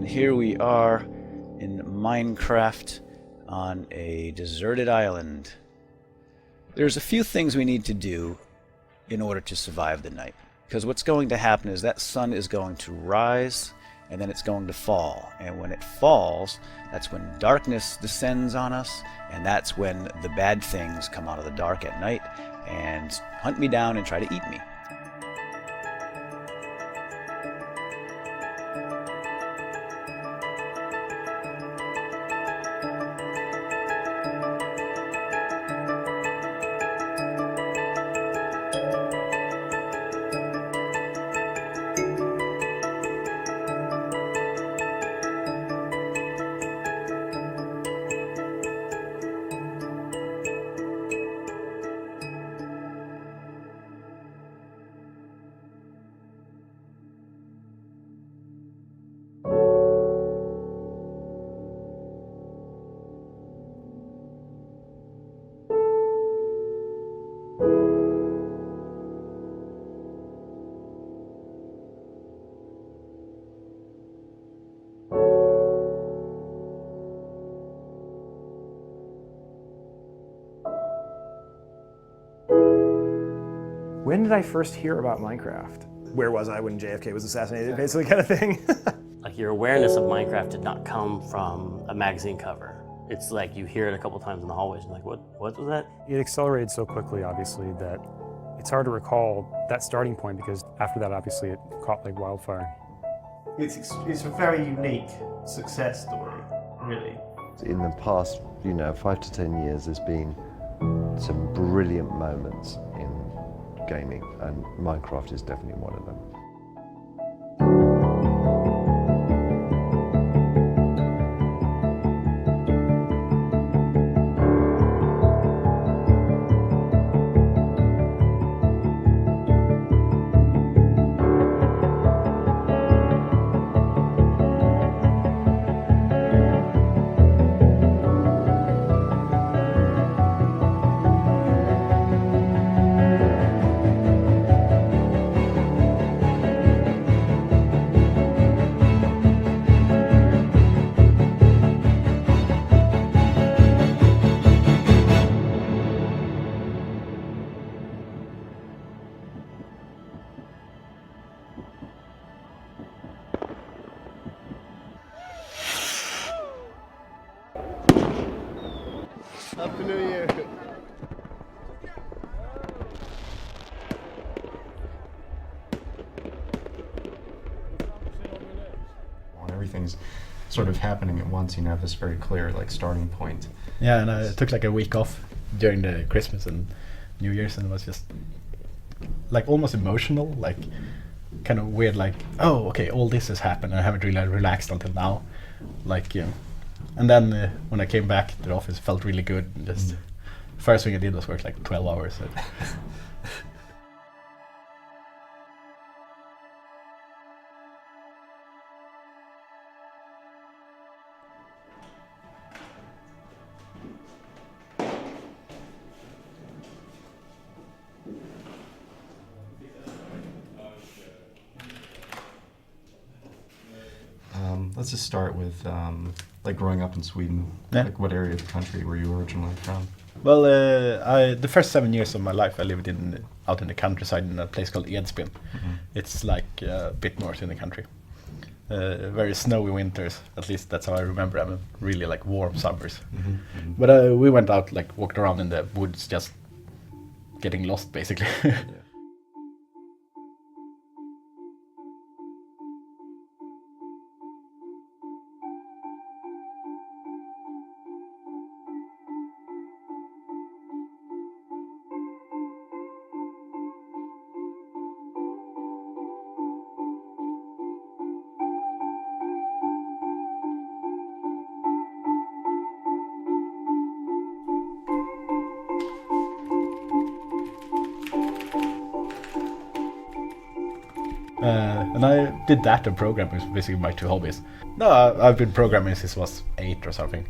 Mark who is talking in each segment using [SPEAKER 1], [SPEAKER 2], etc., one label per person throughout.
[SPEAKER 1] here we are in Minecraft on a deserted island. There's a few things we need to do in order to survive the night. Because what's going to happen is that sun is going to rise and then it's going to fall. And when it falls, that's when darkness descends on us, and that's when the bad things come out of the dark at night and hunt me down and try to eat me.
[SPEAKER 2] When did I first hear about Minecraft? Where was I when JFK was assassinated, basically, kind of thing?
[SPEAKER 3] Like, your awareness of Minecraft did not come from a magazine cover. It's like you hear it a couple times in the hallways and like, what was that?
[SPEAKER 2] It accelerated so quickly, obviously, that it's hard to recall that starting point, because after that, obviously, it caught like wildfire.
[SPEAKER 4] It's a very unique success story, really.
[SPEAKER 5] In the past, 5 to 10 years, there's been some brilliant moments in gaming, and Minecraft is definitely one of them. Happy New Year!
[SPEAKER 6] Everything's sort of happening at once. You have this very clear starting point.
[SPEAKER 7] Yeah, and I took like a week off during the Christmas and New Year's, and it was just like almost emotional, like kind of weird, like, oh, okay, all this has happened, and I haven't really relaxed until now, like, and then when I came back to the office, it felt really good. And just first thing I did was work like 12 hours.
[SPEAKER 6] Let's just start with growing up in Sweden.
[SPEAKER 7] Yeah.
[SPEAKER 6] Like, what area of the country were you originally from?
[SPEAKER 7] Well, the first 7 years of my life I lived out in the countryside in a place called Edsbyn. It's like a bit north in the country. Very snowy winters, at least that's how I remember. I mean, really like warm summers. But we went out, like walked around in the woods, just getting lost basically. And I did that and programming was basically my two hobbies. No, I've been programming since I was 8 or something.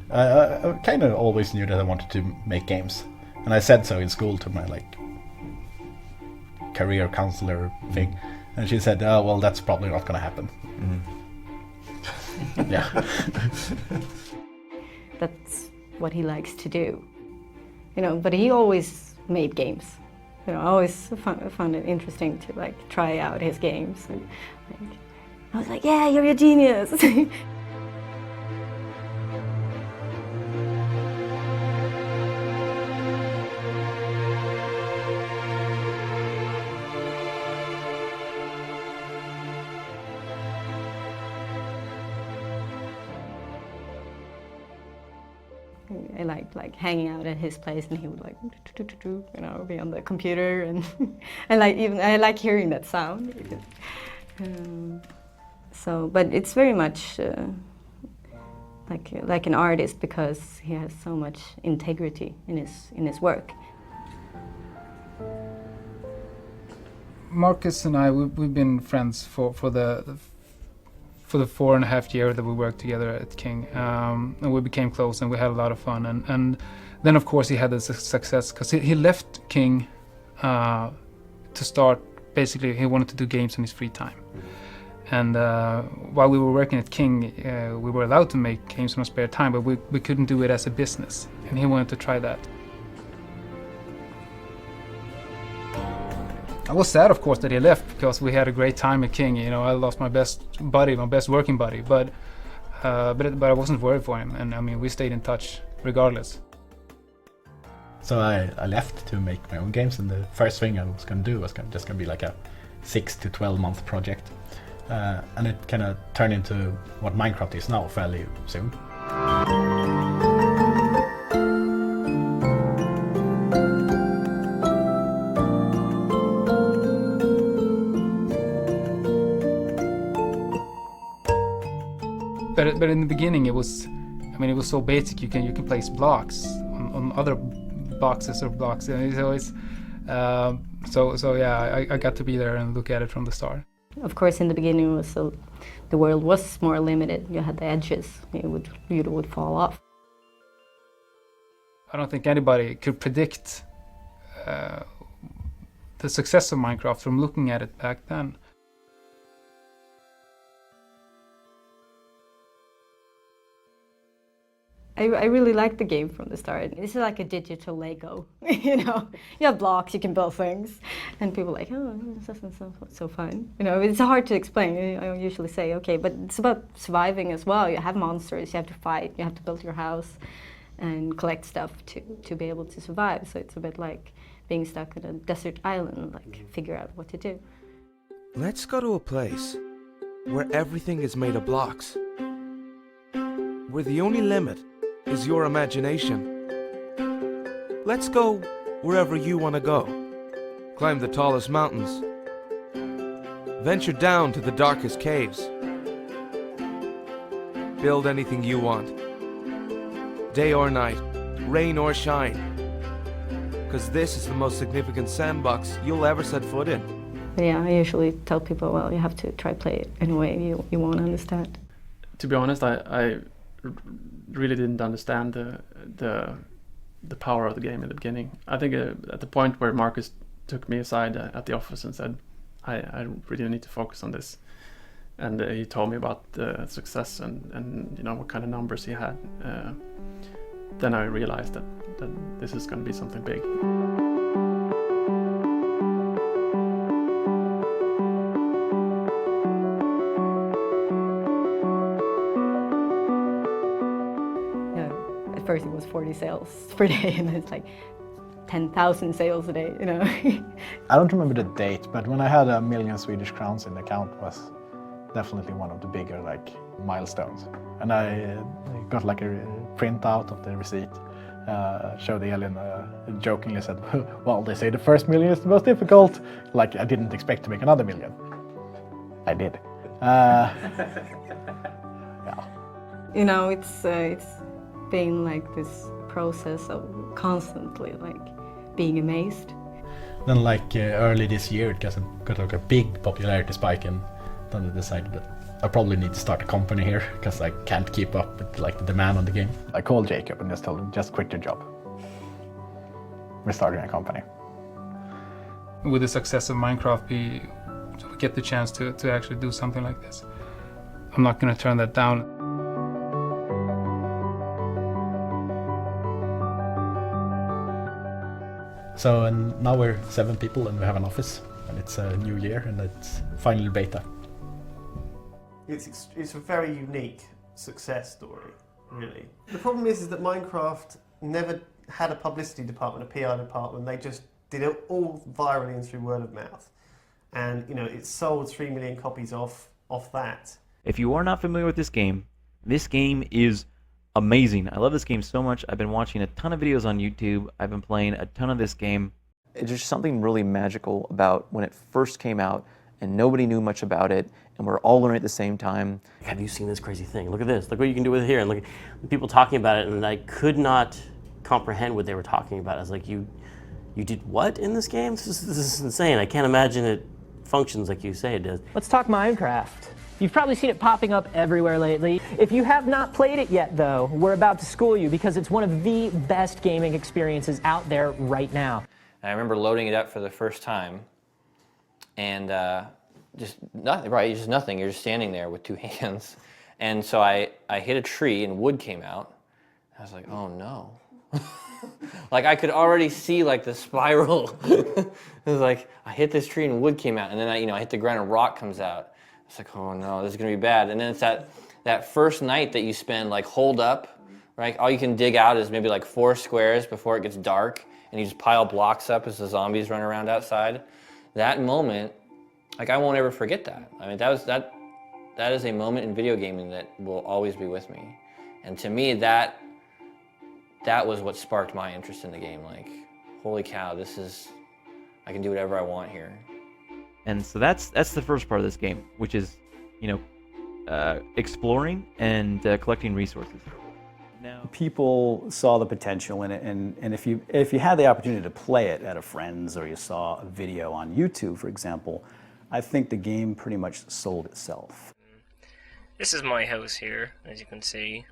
[SPEAKER 7] I kind of always knew that I wanted to make games, and I said so in school to my career counselor thing, and she said, "Oh well, that's probably not going to happen." Yeah.
[SPEAKER 8] That's what he likes to do. But he always made games. I always found it interesting to like try out his games. And like, I was like, yeah, you're a genius. I liked like hanging out at his place, and he would like be on the computer, and I like hearing that sound. But it's very much like an artist, because he has so much integrity in his work.
[SPEAKER 9] Marcus and I, we've been friends for the 4.5 years that we worked together at King, and we became close, and we had a lot of fun. And then of course he had the success, because he left King to start. Basically, he wanted to do games in his free time. And while we were working at King, we were allowed to make games in our spare time, but we couldn't do it as a business, and he wanted to try that. I was sad, of course, that he left, because we had a great time at King. I lost my best buddy, my best working buddy, but I wasn't worried for him, and I mean, we stayed in touch regardless.
[SPEAKER 7] So I left to make my own games, and the first thing I was going to do was just going to be like a 6 to 12 month project, and it kind of turned into what Minecraft is now fairly soon.
[SPEAKER 9] But in the beginning, it was so basic. You can place blocks on other boxes or blocks, and so yeah, I got to be there and look at it from the start.
[SPEAKER 8] Of course, in the beginning, the world was more limited. You had the edges; you would fall off.
[SPEAKER 9] I don't think anybody could predict the success of Minecraft from looking at it back then.
[SPEAKER 8] I really liked the game from the start. This is like a digital Lego, You have blocks, you can build things, and people are like, oh, this doesn't sound so fun. It's hard to explain. I usually say, okay, but it's about surviving as well. You have monsters, you have to fight, you have to build your house, and collect stuff to be able to survive. So it's a bit like being stuck on a desert island, like figure out what to do.
[SPEAKER 10] Let's go to a place where everything is made of blocks, where the only limit is your imagination. Let's go wherever you want to go. Climb the tallest mountains. Venture down to the darkest caves. Build anything you want. Day or night, rain or shine. Because this is the most significant sandbox you'll ever set foot in.
[SPEAKER 8] But yeah, I usually tell people, well, you have to try play it in a way you won't understand.
[SPEAKER 11] To be honest, I really didn't understand the power of the game in the beginning. I think at the point where Marcus took me aside at the office and said, I really need to focus on this, and he told me about the success and what kind of numbers he had, then I realized that this is going to be something big.
[SPEAKER 8] At first it was 40 sales per day, and it's like 10,000 sales a day,
[SPEAKER 7] I don't remember the date, but when I had 1 million Swedish crowns in the account was definitely one of the bigger milestones. And I got a printout of the receipt, showed Elin, jokingly said, well, they say the first million is the most difficult. I didn't expect to make another million. I did. Yeah.
[SPEAKER 8] It's been this process of constantly being amazed.
[SPEAKER 7] Then early this year it got a big popularity spike, and then I decided that I probably need to start a company here because I can't keep up with the demand on the game. I called Jacob and just told him, just quit your job. We're starting a company.
[SPEAKER 9] With the success of Minecraft, we get the chance to actually do something like this. I'm not going to turn that down.
[SPEAKER 7] So and now we're 7 people and we have an office, and it's a new year and it's finally beta.
[SPEAKER 4] It's a very unique success story, really. The problem is that Minecraft never had a publicity department, a PR department. They just did it all virally and through word of mouth. And, you know, it sold 3 million copies off that.
[SPEAKER 12] If you are not familiar with this game is amazing. I love this game so much. I've been watching a ton of videos on YouTube. I've been playing a ton of this game.
[SPEAKER 13] It's just something really magical about when it first came out and nobody knew much about it and we're all learning at the same time.
[SPEAKER 3] Have you seen this crazy thing? Look at this. Look what you can do with it here. And look at people talking about it, and I could not comprehend what they were talking about. I was like, you did what in this game? This is insane. I can't imagine it functions like you say it does.
[SPEAKER 14] Let's talk Minecraft. You've probably seen it popping up everywhere lately. If you have not played it yet, though, we're about to school you because it's one of the best gaming experiences out there right now.
[SPEAKER 15] I remember loading it up for the first time, and just nothing, right? Just nothing. You're just standing there with 2 hands, and so I hit a tree and wood came out. I was like, oh no. Like I could already see like the spiral. It was like I hit this tree and wood came out, and then I hit the ground and rock comes out. It's like, oh no, this is gonna be bad. And then it's that first night that you spend like holed up, right? All you can dig out is maybe like 4 squares before it gets dark, and you just pile blocks up as the zombies run around outside. That moment, like I won't ever forget that. I mean, that is a moment in video gaming that will always be with me. And to me, that was what sparked my interest in the game. Like, holy cow, I can do whatever I want here.
[SPEAKER 12] And so that's the first part of this game, which is, exploring and collecting resources. Now,
[SPEAKER 1] people saw the potential in it, and if you had the opportunity to play it at a friend's, or you saw a video on YouTube, for example, I think the game pretty much sold itself.
[SPEAKER 16] This is my house here, as you can see.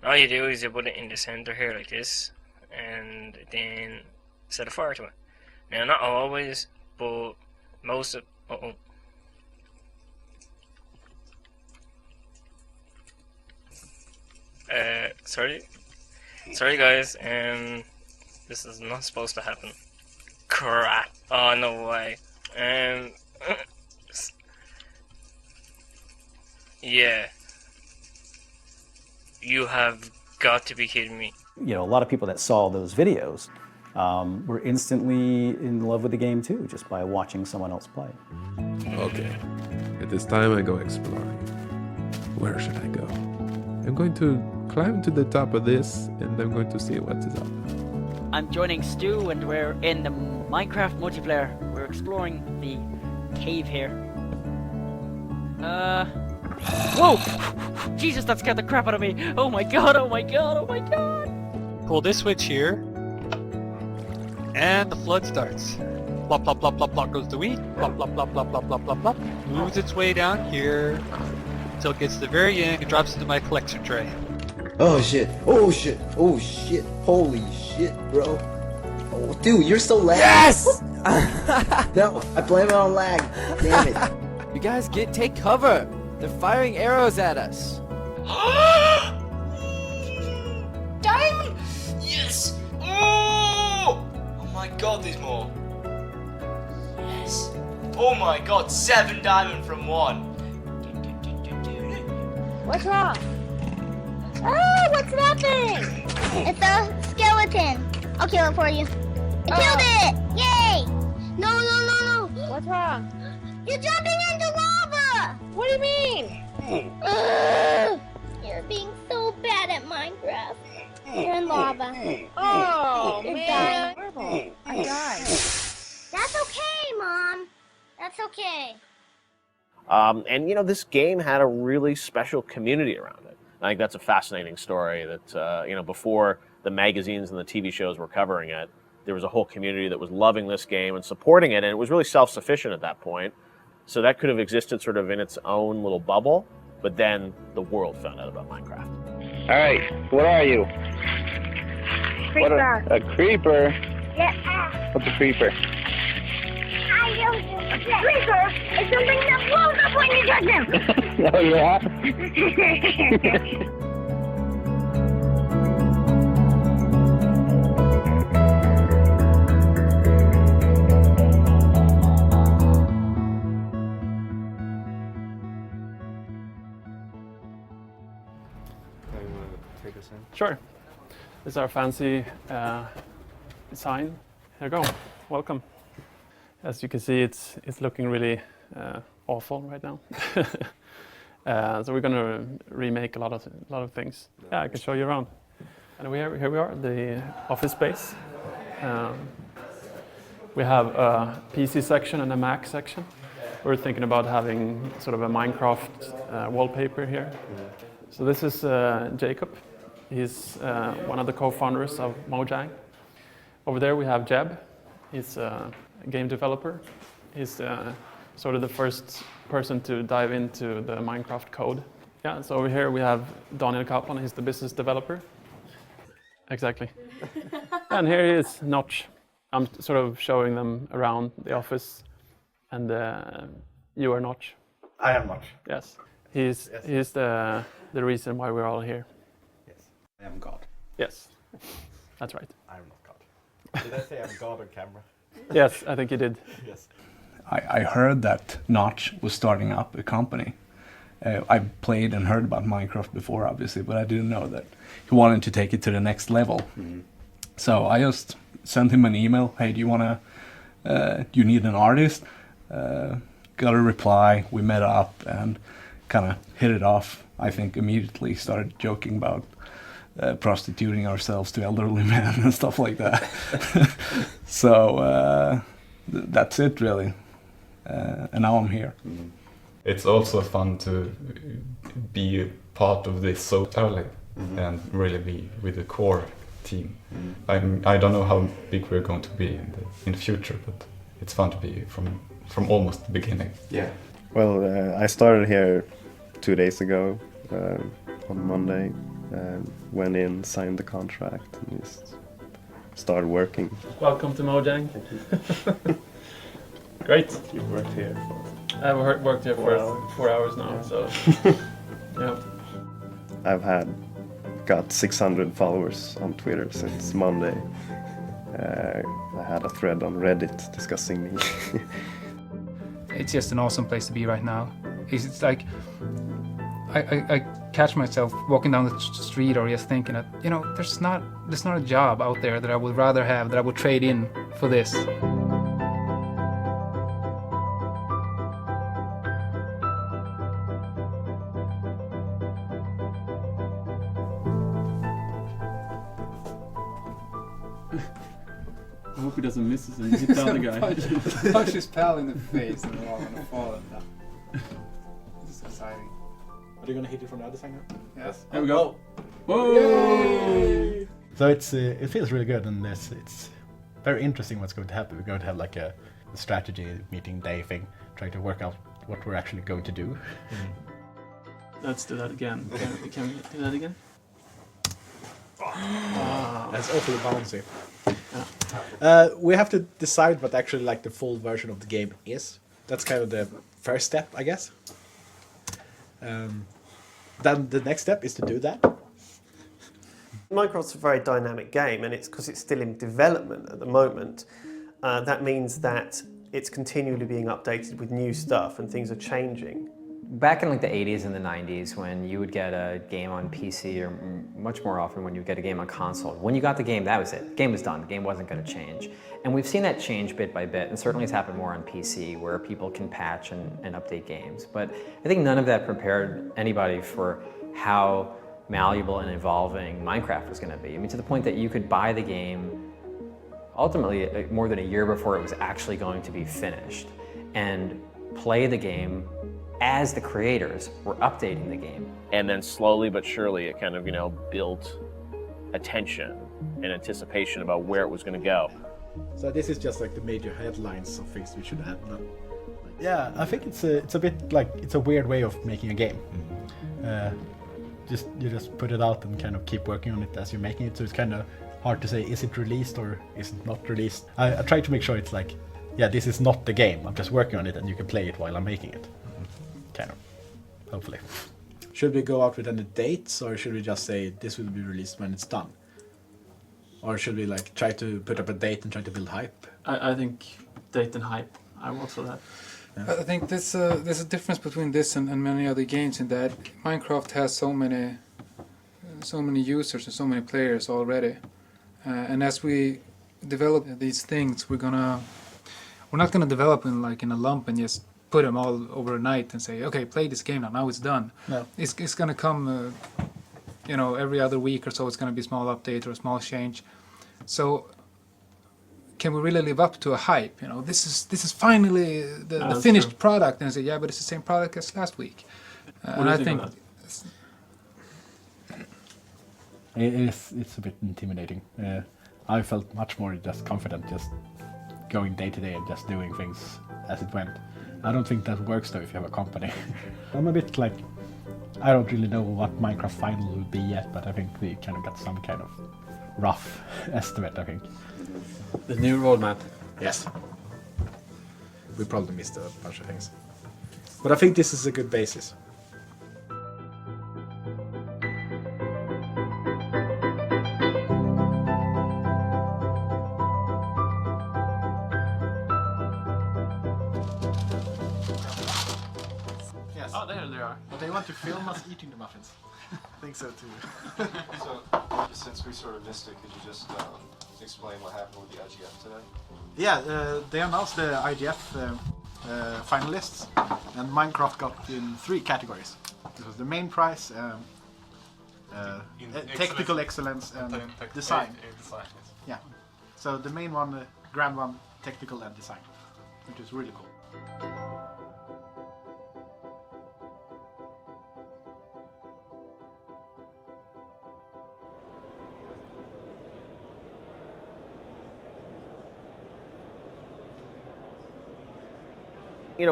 [SPEAKER 16] All you do is you put it in the center here like this, and then set a fire to it. Now, not always, but most of... Sorry guys, this is not supposed to happen. Crap. Oh, no way. Yeah. You have got to be kidding me.
[SPEAKER 1] You know, a lot of people that saw those videos were instantly in love with the game too, just by watching someone else play.
[SPEAKER 17] Okay, it is time I go exploring. Where should I go? I'm going to climb to the top of this, and I'm going to see what is up.
[SPEAKER 18] I'm joining Stu, and we're in the Minecraft multiplayer. We're exploring the cave here. Whoa! Jesus, that scared the crap out of me! Oh my god, oh my god, oh my god!
[SPEAKER 19] Pull this switch here, and the flood starts. Plop, plop, plop, plop, plop goes the wheat. Plop, plop, plop, plop, plop, plop, plop, plop. Moves its way down here until it gets to the very end and drops into my collection tray.
[SPEAKER 20] Oh shit, oh shit, oh shit, holy shit, bro. Oh, dude, you're so lag. Yes! No, I blame it on lag. Damn it.
[SPEAKER 21] You guys take cover. They're firing arrows at us.
[SPEAKER 22] Diamond! Yes! Oh! Oh my god, there's more. Yes. Oh my god, 7 diamond from 1.
[SPEAKER 23] What's wrong? Oh, what's happening? It's a skeleton. I'll kill it for you. I killed it! Yay! No, no, no, no. What's wrong? You're jumping into lava! What do you mean? You're being so bad at Minecraft. You're in lava.
[SPEAKER 22] Oh,
[SPEAKER 23] You're
[SPEAKER 22] man.
[SPEAKER 23] dying. I died. That's okay, Mom. That's okay.
[SPEAKER 24] And, you know, this game had a really special community around it. I think that's a fascinating story that, you know, before the magazines and the TV shows were covering it, there was a whole community that was loving this game and supporting it, and it was really self-sufficient at that point. So that could have existed sort of in its own little bubble, but then the world found out about Minecraft.
[SPEAKER 25] All right, what are you?
[SPEAKER 23] Creeper.
[SPEAKER 25] A creeper?
[SPEAKER 23] Yeah.
[SPEAKER 25] What's a creeper?
[SPEAKER 23] I don't know. A creeper is something that blows up when you touch them.
[SPEAKER 25] Oh, yeah?
[SPEAKER 2] Sure. This is our fancy sign. Here you go. Welcome. As you can see, it's looking really awful right now. So we're going to remake a lot of things. Yeah, I can show you around. And here we are, the office space. We have a PC section and a Mac section. We're thinking about having sort of a Minecraft wallpaper here. So this is Jacob. He's one of the co-founders of Mojang. Over there we have Jeb. He's a game developer. He's sort of the first person to dive into the Minecraft code. Yeah, so over here we have Daniel Kaplan. He's the business developer. Exactly. And here he is, Notch. I'm sort of showing them around the office. And you are Notch.
[SPEAKER 7] I am Notch.
[SPEAKER 2] Yes. He's the reason why we're all here.
[SPEAKER 7] Yes. I am God.
[SPEAKER 2] Yes. That's right.
[SPEAKER 7] I am not God. Did I say I'm God on camera?
[SPEAKER 2] Yes, I think you did.
[SPEAKER 7] Yes.
[SPEAKER 5] I heard that Notch was starting up a company. I played and heard about Minecraft before, obviously, but I didn't know that he wanted to take it to the next level. Mm-hmm. So I just sent him an email. Hey, do you need an artist? Got a reply. We met up and kind of hit it off. I think immediately started joking about prostituting ourselves to elderly men and stuff like that. So that's it, really. And now I'm here.
[SPEAKER 6] Mm-hmm. It's also fun to be a part of this so early and really be with the core team. I don't know how big we're going to be in the future, but it's fun to be from almost the beginning.
[SPEAKER 10] Yeah. Well, I started here 2 days ago on Monday. Went in, signed the contract, and just started working.
[SPEAKER 2] Welcome to Mojang. Great.
[SPEAKER 10] You've worked here
[SPEAKER 2] I've worked here for 4 hours now, so yeah.
[SPEAKER 10] I've got 600 followers on Twitter since Monday. I had a thread on Reddit discussing me.
[SPEAKER 9] It's just an awesome place to be right now. It's like I catch myself walking down the street or just thinking that, you know, there's not a job out there that I would rather have, that I would trade in for this.
[SPEAKER 2] I hope he doesn't miss us and hit the other guy.
[SPEAKER 11] Punch his pal in the face and they're all gonna fall at that. This is exciting.
[SPEAKER 7] Are they gonna hit it from the other side now?
[SPEAKER 11] Yes.
[SPEAKER 2] Here we go.
[SPEAKER 7] Whoa! Yay! So it feels really good, and it's very interesting what's going to happen. We're going to have like a strategy meeting day thing, trying to work out what we're actually going to do.
[SPEAKER 2] Let's do that again. Can we do that again?
[SPEAKER 7] That's awfully bouncy. Yeah. We have to decide what actually like the full version of the game is. That's kind of the first step, I guess. Then the next step is to do that.
[SPEAKER 4] Minecraft's a very dynamic game, and it's because it's still in development at the moment. That means that it's continually being updated with new stuff and things are changing.
[SPEAKER 26] Back in like the 80s and the 90s, when you would get a game on PC, or much more often when you would get a game on console, when you got the game, that was it. The game was done. The game wasn't going to change. And we've seen that change bit by bit, and certainly it's happened more on PC, where people can patch and update games. But I think none of that prepared anybody for how malleable and evolving Minecraft was going to be. I mean, to the point that you could buy the game ultimately more than a year before it was actually going to be finished, and play the game as the creators were updating the game.
[SPEAKER 24] And then slowly but surely it kind of, built attention and anticipation about where it was going to go.
[SPEAKER 7] So this is just like the major headlines of things we should have done. Yeah, I think it's a bit like, it's a weird way of making a game. You just put it out and kind of keep working on it as you're making it, so it's kind of hard to say, is it released or is it not released? I try to make sure it's like, yeah, this is not the game, I'm just working on it and you can play it while I'm making it. Kind of, hopefully. Should we go out with any dates, or should we just say this will be released when it's done? Or should we like try to put up a date and try to build hype?
[SPEAKER 2] I think date and hype. I vote for that.
[SPEAKER 7] Yeah.
[SPEAKER 9] I think there's a difference between this and many other games in that Minecraft has so many so many users and so many players already. And as we develop these things, we're not gonna develop in a lump and just put them all over a night and say, okay, play this game now it's done.
[SPEAKER 7] No.
[SPEAKER 9] It's gonna come, every other week or so. It's gonna be a small update or a small change. So can we really live up to a hype? This is finally the finished product, and say, yeah, but it's the same product as last week. And I think
[SPEAKER 7] it's a bit intimidating. I felt much more just confident, just going day to day and just doing things as it went. I don't think that works though if you have a company. I'm a bit like, I don't really know what Minecraft Final will be yet, but I think we kind of got some kind of rough estimate, I think.
[SPEAKER 3] The new roadmap.
[SPEAKER 8] Yes. We probably missed a bunch of things. But I think this is a good basis.
[SPEAKER 2] Yes. Oh, there they are.
[SPEAKER 8] But they want to film us eating the muffins. I think so too.
[SPEAKER 12] So, since we sort of missed it, could you just explain what happened with the IGF today?
[SPEAKER 8] Yeah, they announced the IGF finalists, and Minecraft got in 3 categories. This was the main prize, technical excellence and design. Yeah. So the main one, the grand one, technical and design, which is really cool.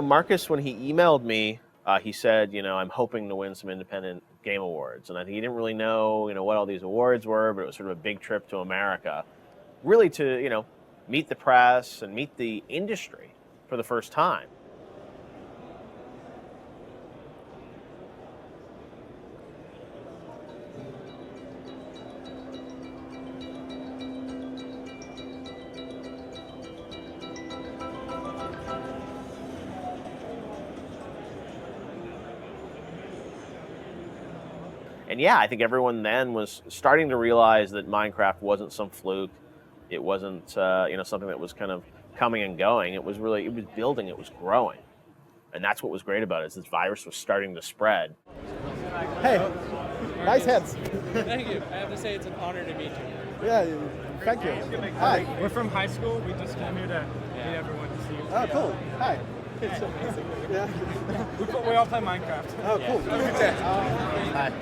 [SPEAKER 24] Marcus, when he emailed me, he said, I'm hoping to win some independent game awards. And I think he didn't really know, what all these awards were, but it was sort of a big trip to America, really to, meet the press and meet the industry for the first time. And yeah, I think everyone then was starting to realize that Minecraft wasn't some fluke. It wasn't, something that was kind of coming and going. It was building, it was growing. And that's what was great about it, is this virus was starting to spread.
[SPEAKER 13] Hey, nice heads.
[SPEAKER 14] Thank you. I have to say it's an honor to meet you.
[SPEAKER 13] Yeah, thank you. Hi.
[SPEAKER 14] We're from high school. We just came here to meet everyone to see you.
[SPEAKER 13] Oh, cool. Hi.
[SPEAKER 14] Yeah. We all play Minecraft.
[SPEAKER 13] Oh, cool.
[SPEAKER 14] Hi.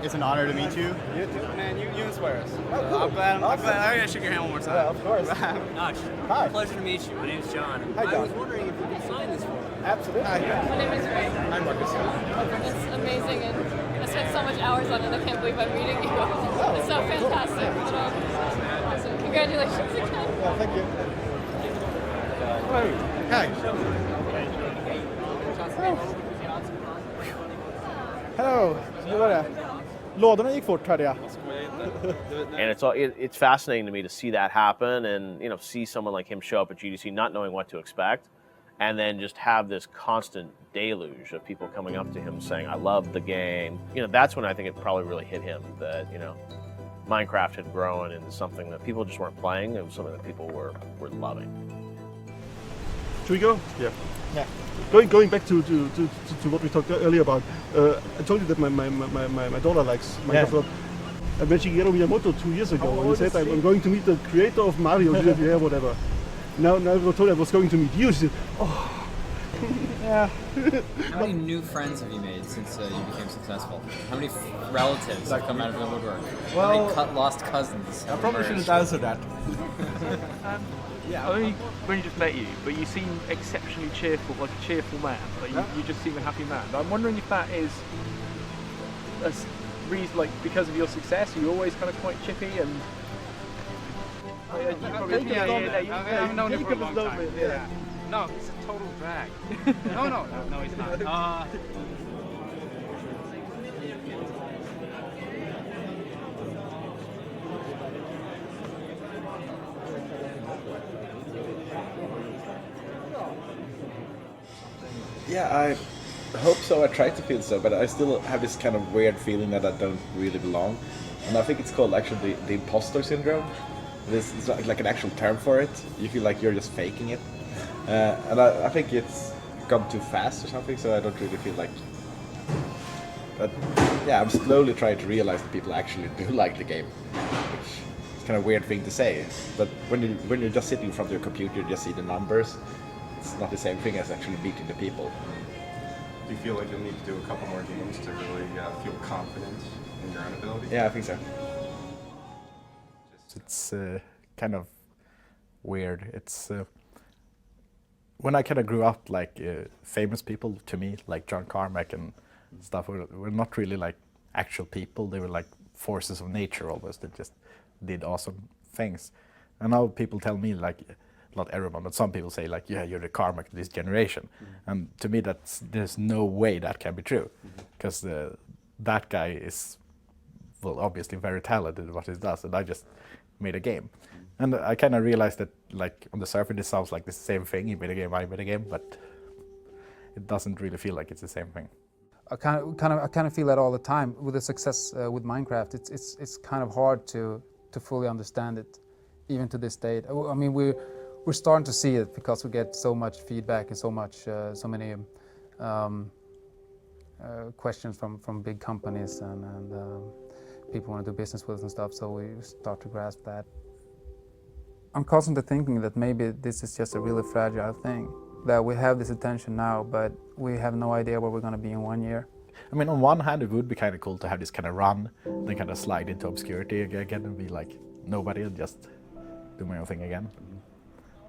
[SPEAKER 13] It's an honor to meet you.
[SPEAKER 14] You too. Man, you inspire us.
[SPEAKER 13] Oh, cool.
[SPEAKER 14] I'm glad
[SPEAKER 13] Awesome.
[SPEAKER 14] I gotta shake your hand one more time.
[SPEAKER 13] Yeah, of course.
[SPEAKER 14] Notch.
[SPEAKER 13] Hi.
[SPEAKER 14] Pleasure to meet you. My name's John.
[SPEAKER 13] Hi, John.
[SPEAKER 14] I was wondering if you could sign this for me.
[SPEAKER 13] Absolutely.
[SPEAKER 14] Hi.
[SPEAKER 15] My name is Ray.
[SPEAKER 13] I'm Marcus.
[SPEAKER 15] It's amazing, and I spent so much hours on it. I can't believe I'm meeting you. It's so fantastic. But, awesome. Congratulations again.
[SPEAKER 13] Yeah, thank you. Hello. Hur var det? Lådorna gick fort, hörde jag.
[SPEAKER 24] And it's fascinating to me to see that happen and see someone like him show up at GDC not knowing what to expect, and then just have this constant deluge of people coming up to him saying, I love the game. That's when I think it probably really hit him that, Minecraft had grown into something that people just weren't playing. It was something that people were loving.
[SPEAKER 27] Should we go?
[SPEAKER 13] Yeah.
[SPEAKER 27] Going back to what we talked earlier about, I told you that my daughter likes Minecraft a lot. I met Shigeru Miyamoto 2 years ago, and he said, I'm going to meet the creator of Mario, yeah, whatever. Now I told her I was going to meet you. She said, oh.
[SPEAKER 13] Yeah.
[SPEAKER 28] How many new friends have you made since you became successful? How many relatives have come out of the woodwork?
[SPEAKER 13] Well,
[SPEAKER 28] How many lost cousins?
[SPEAKER 13] I probably shouldn't answer that.
[SPEAKER 14] Yeah, I only really just met you, but you seem exceptionally cheerful, like a cheerful man. Like you just seem a happy man. But I'm wondering if that is a reason, like because of your success, you're always kind of quite chippy and. You probably, I've known him for a long time. Yeah. No, he's a total drag. No, he's not.
[SPEAKER 29] Yeah,
[SPEAKER 1] hope so. I try to feel so, but I still have this kind of weird feeling that I don't really belong. And I think it's called actually the imposter syndrome. It's like an actual term for it. You feel like you're just faking it. And I think it's gone too fast or something, so I don't really feel like... But yeah, I'm slowly trying to realize that people actually do like the game. Which is kind of a weird thing to say. But when you're just sitting in front of your computer, you just see the numbers. It's not the same thing as actually meeting the people.
[SPEAKER 12] Do you feel like you'll need to do a couple more games to really feel confident in your own ability?
[SPEAKER 1] Yeah, I think so.
[SPEAKER 7] It's kind of weird. It's when I kind of grew up, like famous people to me, like John Carmack and stuff, were not really like actual people. They were like forces of nature almost that just did awesome things. And now people tell me, like, not everyone, but some people say, like, yeah, you're the Carmack of this generation. And to me, there's no way that can be true, because that guy is, well, obviously very talented at what he does, and I just made a game. And I kind of realized that, like, on the surface it sounds like the same thing. He made a game, I made a game, but it doesn't really feel like it's the same thing.
[SPEAKER 9] I kind of feel that all the time with the success with Minecraft. It's kind of hard to fully understand it, even to this date. I mean, we're starting to see it because we get so much feedback and so many questions from big companies and people want to do business with us and stuff. So we start to grasp that. I'm constantly thinking that maybe this is just a really fragile thing. That we have this attention now, but we have no idea where we're going to be in 1 year.
[SPEAKER 7] I mean, on one hand, it would be kind of cool to have this kind of run, then kind of slide into obscurity again and be like nobody and just do my own thing again.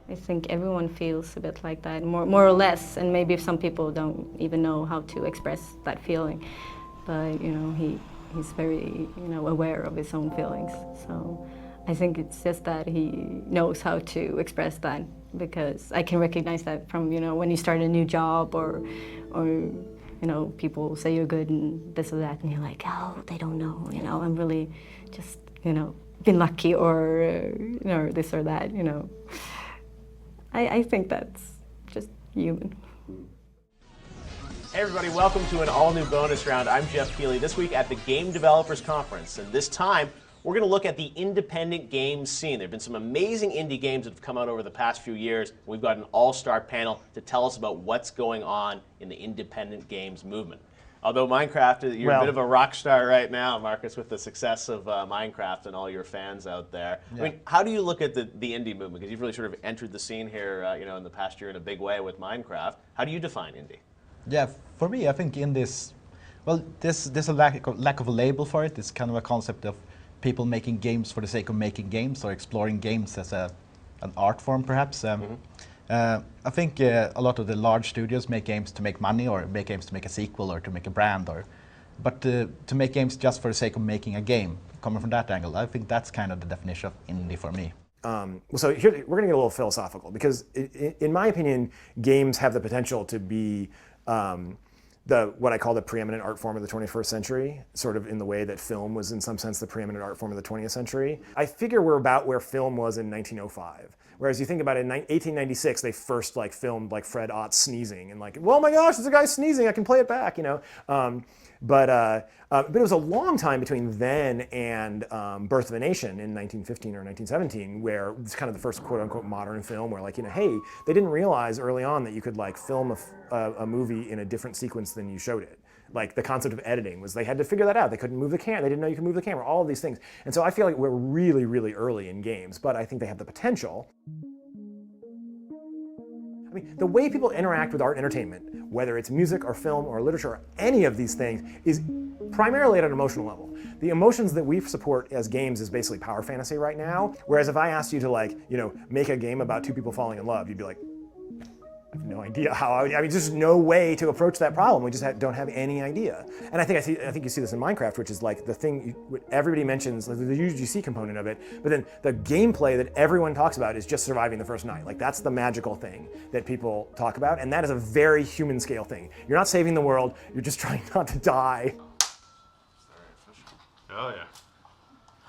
[SPEAKER 16] I think everyone feels a bit like that, more or less, and maybe some people don't even know how to express that feeling. But you know, he's very aware of his own feelings. So I think it's just that he knows how to express that, because I can recognize that from when you start a new job or people say you're good and this or that, and you're like, oh, they don't know, I'm really just been lucky or this or that, I think that's just human.
[SPEAKER 24] Hey everybody, welcome to an all-new bonus round. I'm Jeff Keighley. This week at the Game Developers Conference, and this time we're going to look at the independent game scene. There have been some amazing indie games that have come out over the past few years. We've got an all-star panel to tell us about what's going on in the independent games movement. Although Minecraft, you're a bit of a rock star right now, Marcus, with the success of Minecraft and all your fans out there. Yeah. I mean, how do you look at the indie movement? Because you've really sort of entered the scene here, in the past year in a big way with Minecraft. How do you define indie?
[SPEAKER 7] Yeah, for me, I think indie is, well, there's a lack of a label for it. It's kind of a concept of people making games for the sake of making games, or exploring games as an art form, perhaps. I think a lot of the large studios make games to make money, or make games to make a sequel, or to make a brand, but to make games just for the sake of making a game, coming from that angle, I think that's kind of the definition of indie for me.
[SPEAKER 17] So here we're going to get a little philosophical, because in my opinion, games have the potential to be what I call the preeminent art form of the 21st century, sort of in the way that film was in some sense the preeminent art form of the 20th century. I figure we're about where film was in 1905. Whereas you think about it, in 1896, they first filmed Fred Ott sneezing, and well, oh my gosh, there's a guy sneezing, I can play it back, But it was a long time between then and Birth of a Nation in 1915 or 1917, where it's kind of the first quote-unquote modern film where, hey, they didn't realize early on that you could film a movie in a different sequence than you showed it. The concept of editing was they had to figure that out. They couldn't move the camera. They didn't know you could move the camera, all of these things. And so I feel like we're really, really early in games, but I think they have the potential. I mean, the way people interact with art and entertainment, whether it's music or film or literature or any of these things, is primarily at an emotional level. The emotions that we support as games is basically power fantasy right now. Whereas if I asked you to make a game about two people falling in love, you'd be like, I have no idea how. I mean, there's just no way to approach that problem. We just don't have any idea. And I think you see this in Minecraft, which is the thing everybody mentions, the UGC component of it. But then the gameplay that everyone talks about is just surviving the first night. That's the magical thing that people talk about, and that is a very human scale thing. You're not saving the world. You're just trying not to die.
[SPEAKER 12] Oh yeah.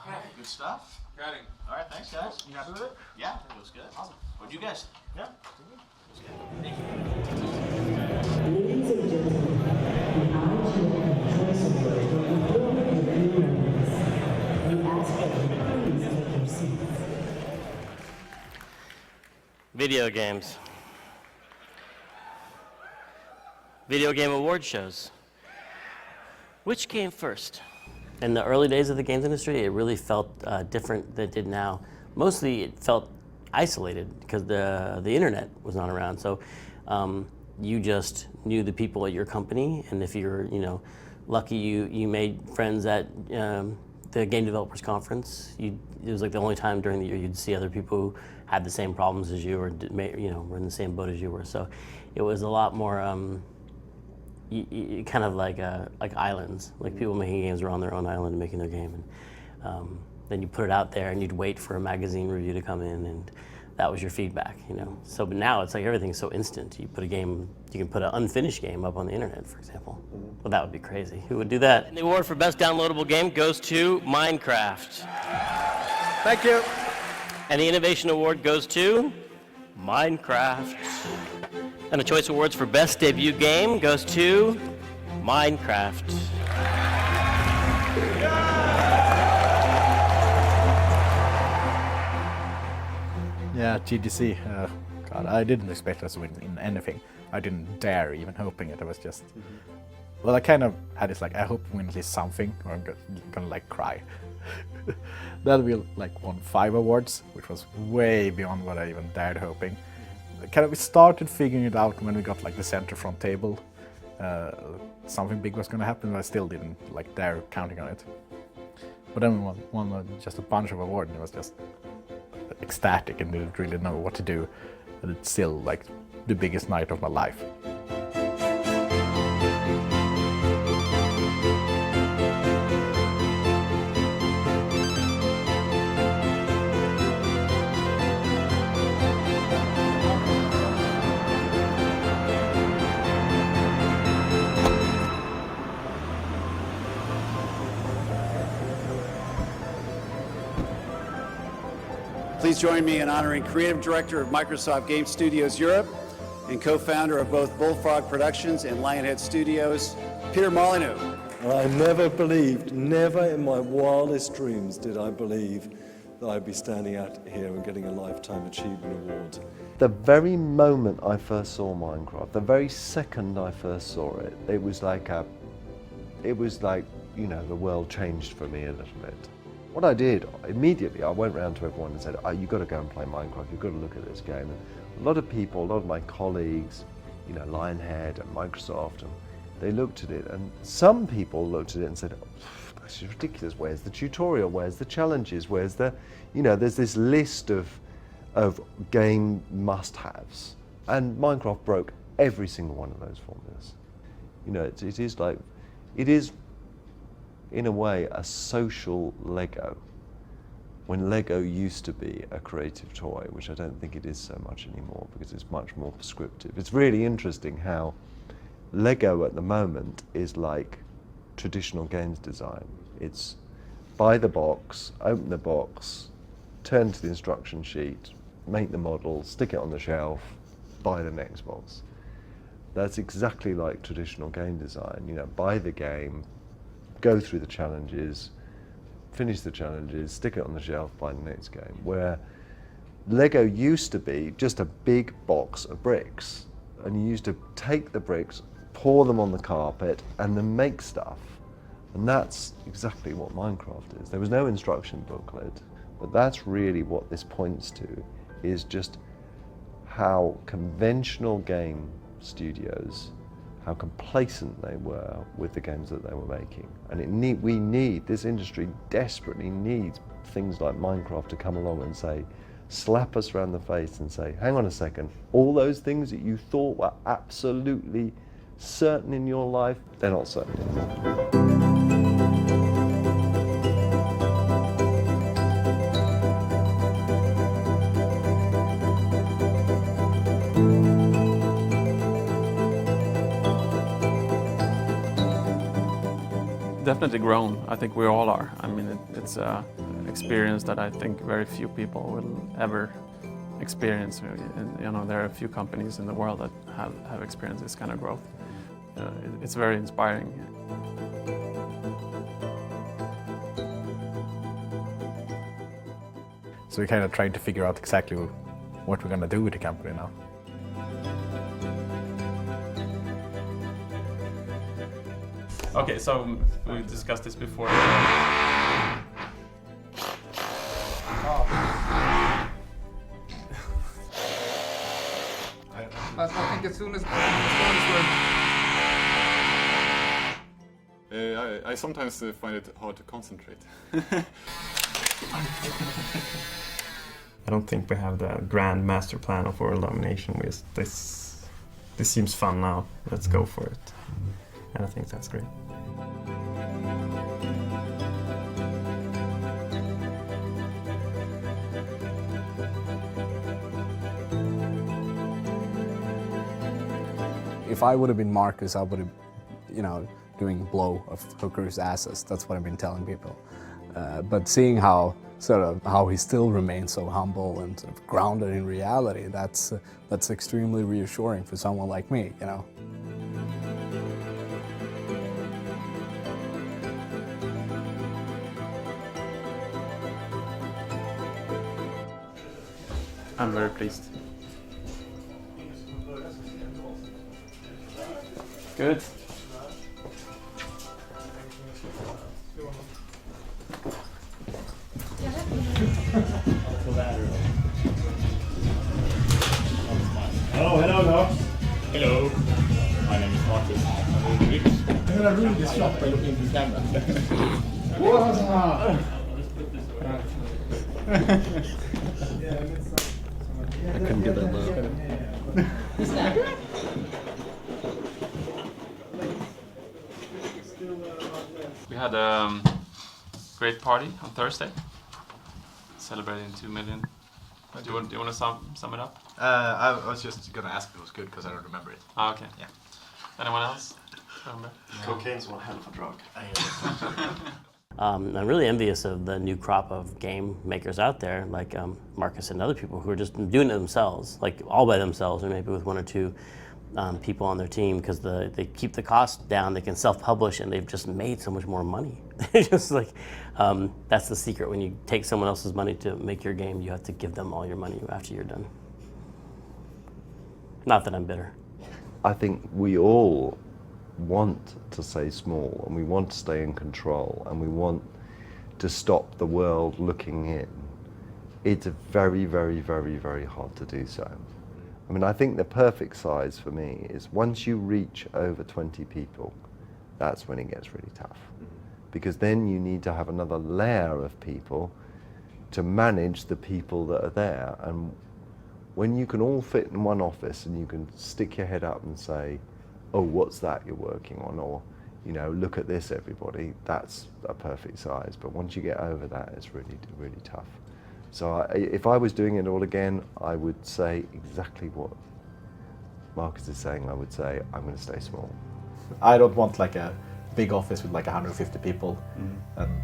[SPEAKER 12] All right, good stuff. Got it. All right, thanks guys. You happy with it? Yeah, it was good. Awesome. What'd you guguys? Yeah. It was good. Thank you.
[SPEAKER 18] Ladies and gentlemen,
[SPEAKER 5] video games. Video game award shows. Which came first? In the early days of the games industry, it really felt different than it did now. Mostly it felt isolated because the internet was not around. So you just knew the people at your company, and if you're lucky, you made friends at the Game Developers Conference. It was like the only time during the year you'd see other people who had the same problems as you, or were in the same boat as you were. So it was a lot more kind of like islands, like people making games were on their own island making their game, and then you put it out there and you'd wait for a magazine review to come in, and that was your feedback, So, but now it's like everything's so instant. You put a game, you can put an unfinished game up on the internet, for example. Well, that would be crazy. Who would do that? And the award for best downloadable game goes to Minecraft.
[SPEAKER 17] Thank you.
[SPEAKER 5] And the innovation award goes to Minecraft. And the choice awards for best debut game goes to Minecraft.
[SPEAKER 7] Yeah, GDC. God, I didn't expect us to win in anything. I didn't dare even hoping it. I was just, well, I kind of had this like, I hope we win at least something, or I'm gonna like cry. Then we like won 5 awards, which was way beyond what I even dared hoping. Kind of, we started figuring it out when we got like the center front table. Something big was gonna happen, but I still didn't like dare counting on it. But then we won just a bunch of awards, and it was just ecstatic and didn't really know what to do, and it's still like the biggest night of my life.
[SPEAKER 18] Please join me in honoring Creative Director of Microsoft Game Studios Europe and co-founder of both Bullfrog Productions and Lionhead Studios, Peter Molyneux.
[SPEAKER 19] I never believed, never in my wildest dreams did I believe that I'd be standing out here and getting a Lifetime Achievement Award.
[SPEAKER 20] The very moment I first saw Minecraft, the very second I first saw it, it was like, the world changed for me a little bit. What I did, immediately I went round to everyone and said, oh, you've got to go and play Minecraft, you've got to look at this game. And a lot of people, a lot of my colleagues, Lionhead and Microsoft, and they looked at it, and some people looked at it and said, oh, this is ridiculous, where's the tutorial, where's the challenges, where's the, there's this list of game must-haves. And Minecraft broke every single one of those formulas. It is in a way a social Lego, when Lego used to be a creative toy, which I don't think it is so much anymore because it's much more prescriptive. It's really interesting how Lego at the moment is like traditional games design. It's buy the box, open the box, turn to the instruction sheet, make the model, stick it on the shelf, buy the next box. That's exactly like traditional game design. Buy the game, go through the challenges, finish the challenges, stick it on the shelf, buy the next game. Where Lego used to be just a big box of bricks, and you used to take the bricks, pour them on the carpet, and then make stuff. And that's exactly what Minecraft is. There was no instruction booklet, but that's really what this points to, is just how conventional game studios, how complacent they were with the games that they were making. And this industry desperately needs things like Minecraft to come along and say, slap us around the face and say, hang on a second, all those things that you thought were absolutely certain in your life, they're not certain anymore.
[SPEAKER 2] Definitely grown. I think we all are. I mean, it's an experience that I think very few people will ever experience. And, there are a few companies in the world that have experienced this kind of growth. It's very inspiring.
[SPEAKER 7] So we're kind of trying to figure out exactly what we're gonna do with the company now.
[SPEAKER 2] Okay, so we discussed this before.
[SPEAKER 9] I think as soon as
[SPEAKER 4] I sometimes find it hard to concentrate.
[SPEAKER 6] I don't think we have the grand master plan of world domination. This seems fun now. Let's go for it. And I think that's great.
[SPEAKER 10] If I would have been Marcus, I would have, doing blow of hookers' asses. That's what I've been telling people. But seeing how he still remains so humble and sort of grounded in reality, that's extremely reassuring for someone like me,
[SPEAKER 2] I'm very pleased. Good.
[SPEAKER 11] Oh, hello, Lars.
[SPEAKER 21] Hello. My name is Marcus. I'm really rich.
[SPEAKER 11] I'm gonna ruin this shot by looking into the camera.
[SPEAKER 6] I couldn't get that low.
[SPEAKER 2] We had a great party on Thursday, celebrating 2 million. Do you want to sum it up?
[SPEAKER 8] I was just gonna ask if it was good because I don't remember it.
[SPEAKER 2] Ah, okay.
[SPEAKER 8] Yeah.
[SPEAKER 2] Anyone else?
[SPEAKER 6] Cocaine's one hell of a drug.
[SPEAKER 5] I'm really envious of the new crop of game makers out there, like Marcus and other people who are just doing it themselves, like all by themselves, or maybe with 1 or 2 people on their team, because they keep the cost down, they can self-publish, and they've just made so much more money. Just like, that's the secret. When you take someone else's money to make your game, you have to give them all your money after you're done. Not that I'm bitter.
[SPEAKER 20] I think we all want to stay small, and we want to stay in control, and we want to stop the world looking in. It's very, very, very, very hard to do so. I mean, I think the perfect size for me is once you reach over 20 people, that's when it gets really tough. Because then you need to have another layer of people to manage the people that are there. And when you can all fit in one office and you can stick your head up and say, oh, what's that you're working on? Or, look at this, everybody, that's a perfect size. But once you get over that, it's really, really tough. So if I was doing it all again, I would say exactly what Marcus is saying. I would say, I'm going to stay small.
[SPEAKER 7] I don't want like a big office with like 150 people and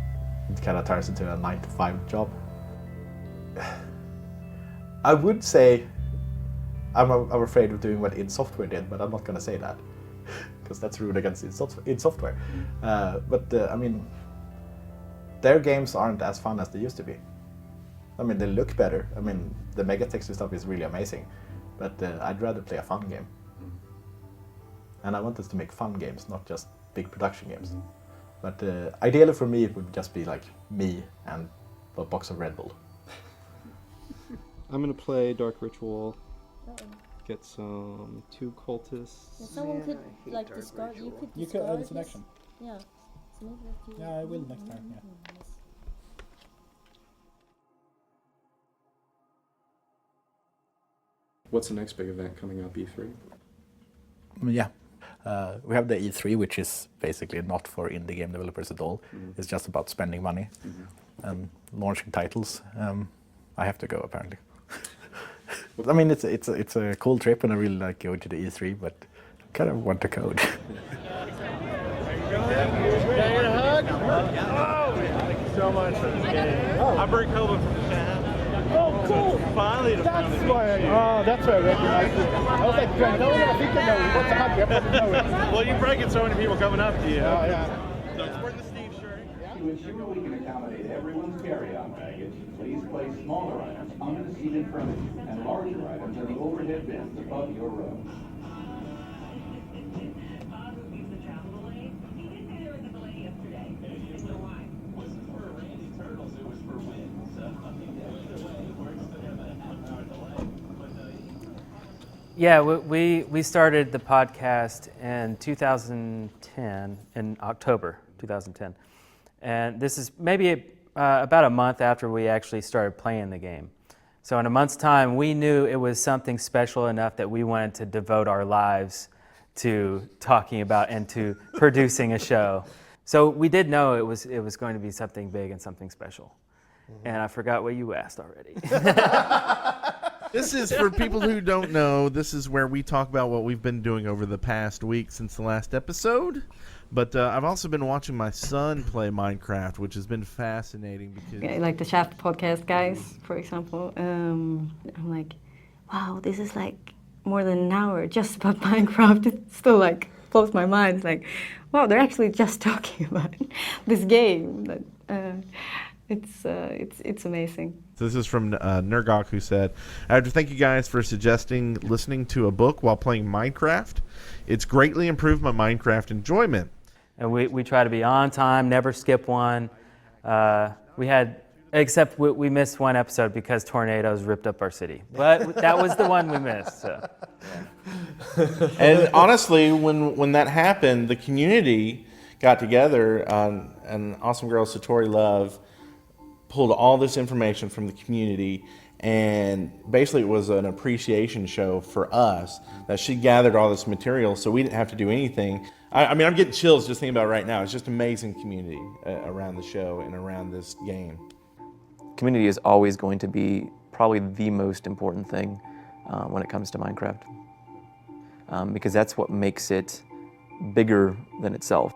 [SPEAKER 7] it kind of turns into a 9-to-5 job. I would say I'm afraid of doing what id Software did, but I'm not going to say that because that's rude against id Software. I mean, their games aren't as fun as they used to be. I mean, they look better. I mean, the mega texture stuff is really amazing, but I'd rather play a fun game. And I want us to make fun games, not just big production games. But ideally for me, it would just be like me and a box of Red Bull.
[SPEAKER 22] I'm gonna play Dark Ritual, get some 2 cultists.
[SPEAKER 15] Yeah, someone could like discard. You could discard.
[SPEAKER 13] It's an action.
[SPEAKER 15] Yeah. So maybe that you.
[SPEAKER 13] Yeah, I will next time. Yeah.
[SPEAKER 15] Yes.
[SPEAKER 22] What's the next big event coming up, E3?
[SPEAKER 7] Yeah. We have the E3, which is basically not for indie game developers at all. It's just about spending money and launching titles. I have to go apparently. I mean, it's a cool trip, and I really like going to the E3, but I kind of want to code.
[SPEAKER 11] Can I get a hug? Oh, thank you so much for this game. I'm Bert Coben from Japan. Oh, cool! Finally, that's why. That's why I recognized it. I was like, no, I think I know. What's a hug? I probably know it. Well, you probably get so many people coming up to you. Oh, yeah. So I'm sporting the Steve shirt.
[SPEAKER 1] To ensure we can accommodate everyone's carry-on baggage, please place smaller items under the seat in front of you and larger items in the overhead bins above your row.
[SPEAKER 3] Yeah, we started the podcast in 2010, in October 2010. And this is maybe about a month after we actually started playing the game. So in a month's time, we knew it was something special enough that we wanted to devote our lives to talking about and to producing a show. So we did know it was going to be something big and something special. And I forgot what you asked already.
[SPEAKER 14] This is, for people who don't know, this is where we talk about what we've been doing over the past week since the last episode. But I've also been watching my son play Minecraft, which has been fascinating because...
[SPEAKER 16] Yeah, like the Shaft podcast guys, for example. I'm like, wow, this is like more than an hour just about Minecraft. It still like blows my mind. It's like, wow, they're actually just talking about this game. It's amazing.
[SPEAKER 14] So this is from Nergok, who said, I have to thank you guys for suggesting listening to a book while playing Minecraft. It's greatly improved my Minecraft enjoyment.
[SPEAKER 3] And we try to be on time, never skip one. Except we missed one episode because tornadoes ripped up our city. But that was the one we missed. So.
[SPEAKER 14] And honestly, when that happened, the community got together, and Awesome Girl Satori Love pulled all this information from the community, and basically it was an appreciation show for us that she gathered all this material so we didn't have to do anything. I mean, I'm getting chills just thinking about it right now. It's just amazing community around the show and around this game.
[SPEAKER 23] Community is always going to be probably the most important thing when it comes to Minecraft, because that's what makes it bigger than itself.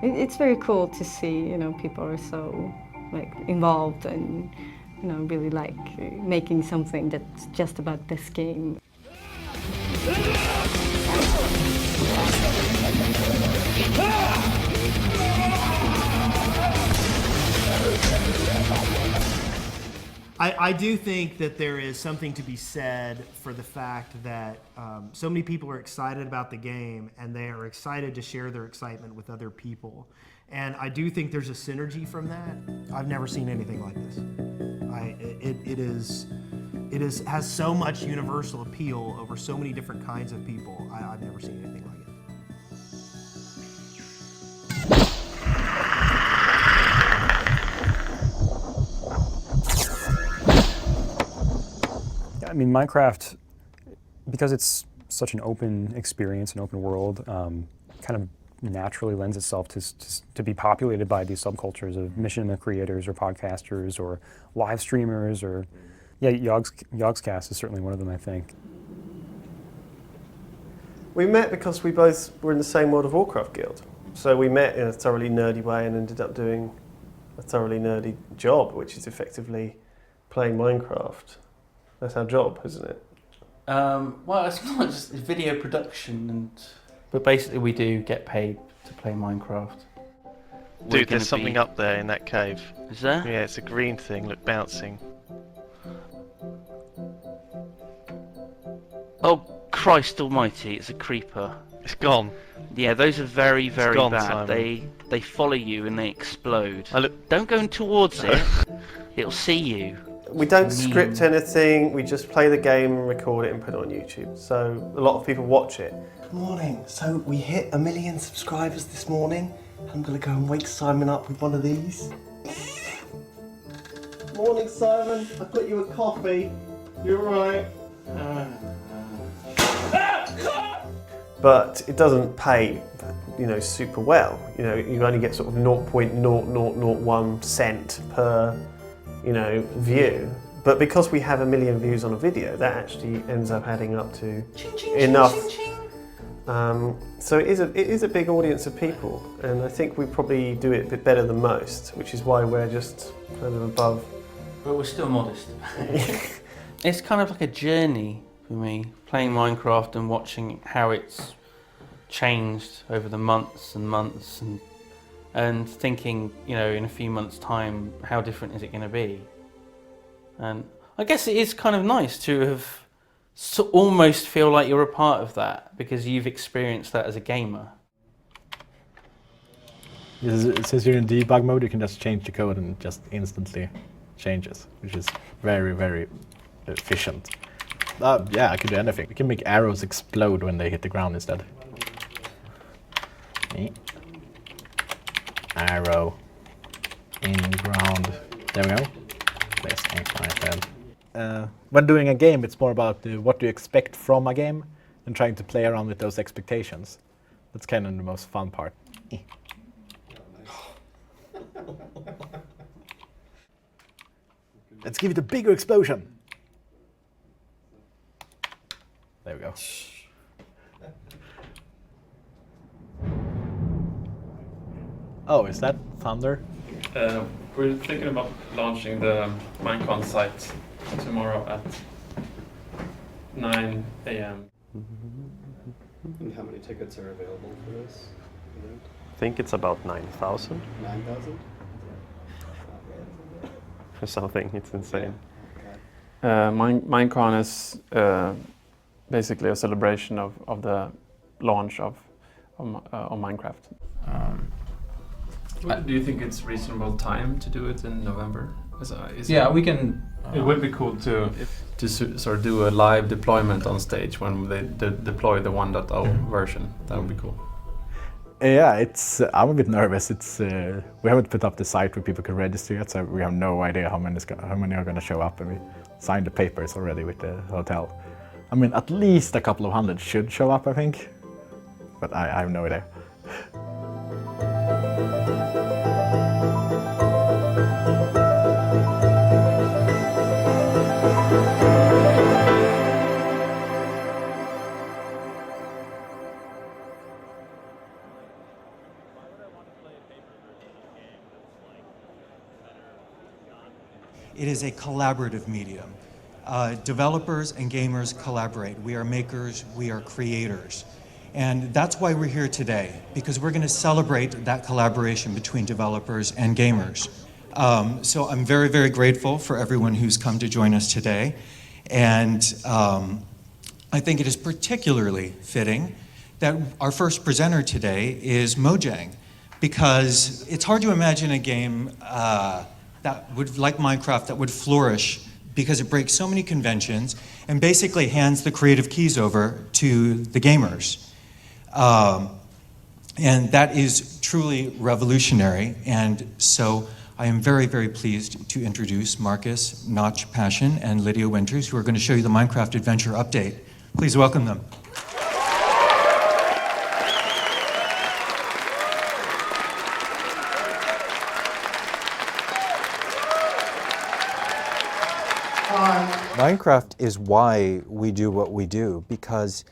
[SPEAKER 16] It's very cool to see, people are so involved and really making something that's just about this game.
[SPEAKER 25] I do think that there is something to be said for the fact that so many people are excited about the game, and they are excited to share their excitement with other people. And I do think there's a synergy from that. I've never seen anything like this. It has so much universal appeal over so many different kinds of people. I've never seen anything like it.
[SPEAKER 26] I mean, Minecraft, because it's such an open experience, an open world, kind of naturally lends itself to be populated by these subcultures of machinima creators or podcasters or live streamers, or Yogscast is certainly one of them, I think.
[SPEAKER 27] We met because we both were in the same World of Warcraft guild. So we met in a thoroughly nerdy way and ended up doing a thoroughly nerdy job, which is effectively playing Minecraft. That's our job, isn't it?
[SPEAKER 28] Well, it's not just video production, but basically we do get paid to play Minecraft.
[SPEAKER 29] Dude, there's something up there in that cave.
[SPEAKER 28] Is there?
[SPEAKER 29] Yeah, it's a green thing, look, bouncing.
[SPEAKER 28] Oh, Christ almighty, it's a creeper.
[SPEAKER 29] It's gone.
[SPEAKER 28] Yeah, those are very, very
[SPEAKER 29] gone,
[SPEAKER 28] bad.
[SPEAKER 29] Simon.
[SPEAKER 28] They follow you and they explode. Don't go towards it, it'll see you.
[SPEAKER 27] We don't script anything, we just play the game and record it and put it on YouTube. So a lot of people watch it.
[SPEAKER 30] Good morning. So we hit 1 million subscribers this morning. I'm going to go and wake Simon up with one of these. Morning, Simon. I got you a coffee. You're right.
[SPEAKER 27] But it doesn't pay, super well. You only get sort of 0.0001 cent per, view. But because we have 1 million views on a video, that actually ends up adding up to enough. So it is a big audience of people, and I think we probably do it a bit better than most, which is why we're just kind of above.
[SPEAKER 28] But we're still modest. It's kind of like a journey for me, playing Minecraft and watching how it's changed over the months and months, and thinking, you know, in a few months' time, how different is it going to be? And I guess it is kind of nice to have almost feel like you're a part of that because you've experienced that as a gamer.
[SPEAKER 7] Since you're in debug mode, you can just change the code and it just instantly changes, which is very, very efficient. Yeah, I could do anything. We can make arrows explode when they hit the ground instead. Arrow in ground. There we go. Place infinite. When doing a game, it's more about what do you expect from a game and trying to play around with those expectations. That's kind of the most fun part. Let's give it a bigger explosion. There we go. Oh, is that thunder?
[SPEAKER 2] We're thinking about launching the Minecon site tomorrow at 9 a.m.
[SPEAKER 22] And how many tickets are available for this event?
[SPEAKER 29] I think it's about 9,000.
[SPEAKER 22] 9,000?
[SPEAKER 29] For something, it's insane.
[SPEAKER 2] Minecon is basically a celebration of the launch of Minecraft. Do you think it's reasonable time to do it in November?
[SPEAKER 4] Yeah, we can.
[SPEAKER 2] It would be cool to sort of do a live deployment on stage when they deploy the 1.0 version. That would be cool.
[SPEAKER 7] Yeah, I'm a bit nervous. We haven't put up the site where people can register yet, so we have no idea how many are going to show up. And we signed the papers already with the hotel. I mean, at least a couple of hundred should show up, I think. But I have no idea.
[SPEAKER 8] It is a collaborative medium. Developers and gamers collaborate. We are makers, we are creators. And that's why we're here today, because we're going to celebrate that collaboration between developers and gamers. So I'm very, very grateful for everyone who's come to join us today. And I think it is particularly fitting that our first presenter today is Mojang, because it's hard to imagine a game like Minecraft, that would flourish because it breaks so many conventions and basically hands the creative keys over to the gamers. And that is truly revolutionary. And so I am very, very pleased to introduce Marcus, Notch Passion, and Lydia Winters, who are going to show you the Minecraft Adventure Update. Please welcome them.
[SPEAKER 9] Minecraft is why we do what we do, because